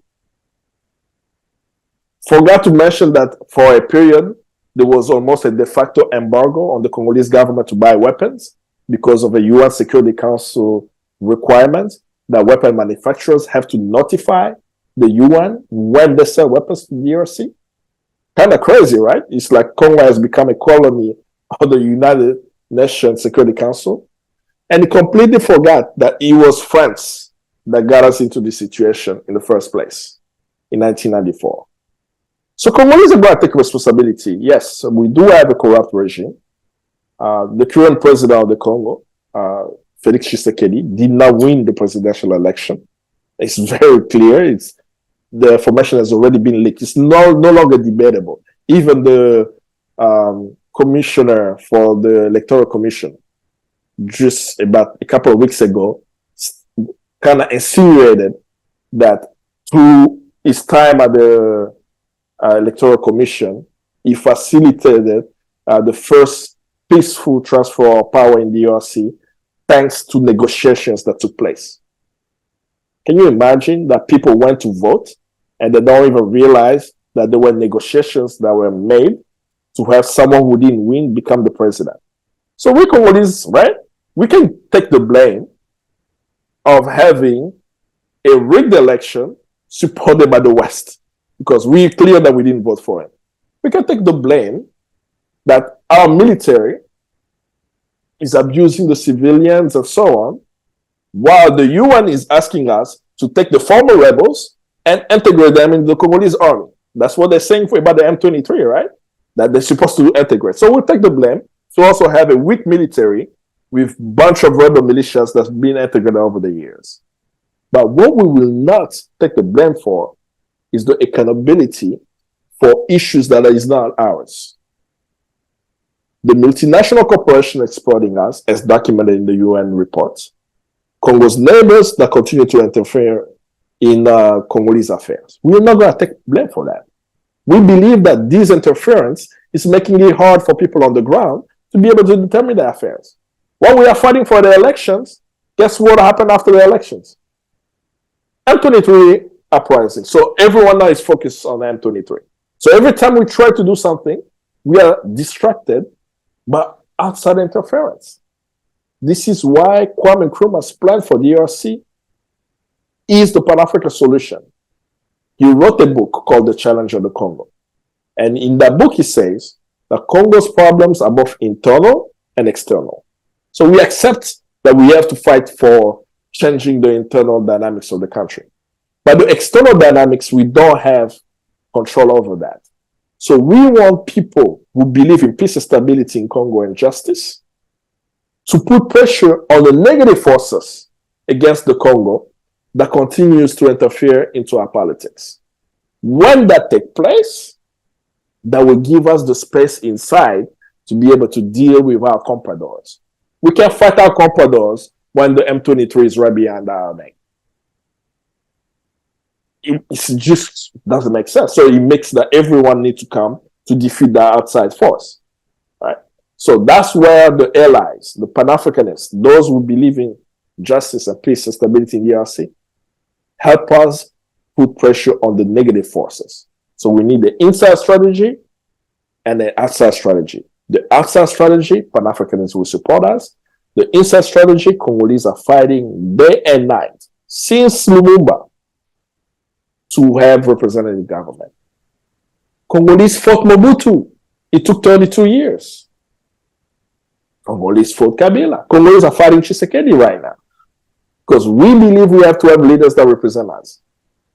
Speaker 1: Forgot to mention that for a period, there was almost a de facto embargo on the Congolese government to buy weapons because of a UN Security Council requirement that weapon manufacturers have to notify the UN when they sell weapons to the DRC. Kind of crazy, right? It's like Congo has become a colony of the United Nations Security Council. And he completely forgot that it was France that got us into this situation in the first place in 1994. So Congolese are going to take responsibility. Yes, we do have a corrupt regime. The current president of the Congo, Felix Tshisekedi, did not win the presidential election. It's very clear. The information has already been leaked. It's no longer debatable. Even the commissioner for the Electoral Commission, just about a couple of weeks ago, kind of insinuated that through his time at the Electoral Commission, he facilitated the first peaceful transfer of power in the DRC thanks to negotiations that took place. Can you imagine that people went to vote and they don't even realize that there were negotiations that were made to have someone who didn't win become the president? So we Congolese, right? We can take the blame of having a rigged election supported by the West because we're clear that we didn't vote for it. We can take the blame that our military is abusing the civilians and so on, while the UN is asking us to take the former rebels and integrate them into the Congolese army. That's what they're saying about the M23, right? That they're supposed to integrate. So we'll take the blame to also have a weak military with a bunch of rebel militias that's been integrated over the years. But what we will not take the blame for is the accountability for issues that is not ours. The multinational corporation exploiting us, as documented in the UN reports, Congo's neighbors that continue to interfere in Congolese affairs. We are not going to take blame for that. We believe that this interference is making it hard for people on the ground to be able to determine their affairs. While we are fighting for the elections, guess what happened after the elections? M23 uprising. So everyone now is focused on M23. So every time we try to do something, we are distracted by outside interference. This is why Kwame Nkrumah's plan for DRC is the Pan-African solution. He wrote a book called The Challenge of the Congo. And in that book, he says that Congo's problems are both internal and external. So we accept that we have to fight for changing the internal dynamics of the country. But the external dynamics, we don't have control over that. So we want people who believe in peace and stability in Congo and justice to put pressure on the negative forces against the Congo that continues to interfere into our politics. When that takes place, that will give us the space inside to be able to deal with our compradors. We can fight our compradors when the M23 is right behind our neck. It just doesn't make sense. So it makes that everyone needs to come to defeat the outside force. Right? So that's where the allies, the Pan-Africanists, those who believe in justice and peace and stability in DRC, help us put pressure on the negative forces. So we need the inside strategy and the outside strategy. The outside strategy, Pan-Africanists will support us. The inside strategy, Congolese are fighting day and night since Lumumba to have representative government. Congolese fought Mobutu. It took 32 years. Congolese fought Kabila. Congolese are fighting Tshisekedi right now. Because we believe we have to have leaders that represent us.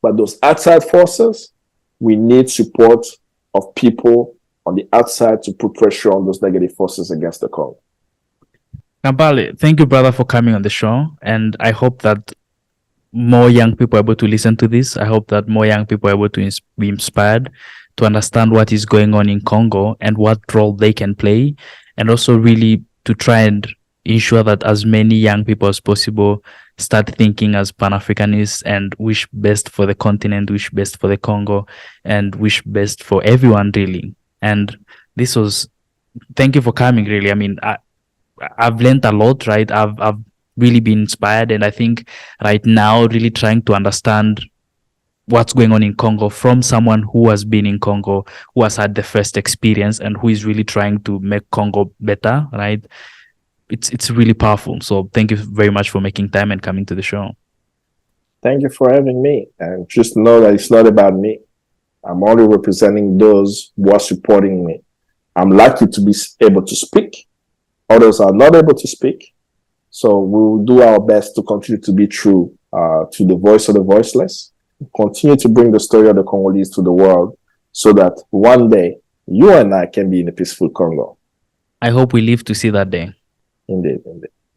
Speaker 1: But those outside forces, we need support of people on the outside to put pressure on those negative forces against the Congo.
Speaker 2: Kambale, thank you, brother, for coming on the show. And I hope that more young people are able to listen to this. I hope that more young people are able to be inspired to understand what is going on in Congo and what role they can play, and also really to try and ensure that as many young people as possible start thinking as Pan-Africanists and wish best for the continent, wish best for the Congo, and wish best for everyone, really. And this was, thank you for coming, really. I mean, I've learned a lot, right? I've really been inspired, and I think right now, really trying to understand what's going on in Congo from someone who has been in Congo, who has had the first experience, and who is really trying to make Congo better, right? It's really powerful. So thank you very much for making time and coming to the show.
Speaker 1: Thank you for having me. And just know that it's not about me. I'm only representing those who are supporting me. I'm lucky to be able to speak. Others are not able to speak. So we'll do our best to continue to be true to the voice of the voiceless, continue to bring the story of the Congolese to the world so that one day you and I can be in a peaceful Congo.
Speaker 2: I hope we live to see that day.
Speaker 1: Indeed, indeed.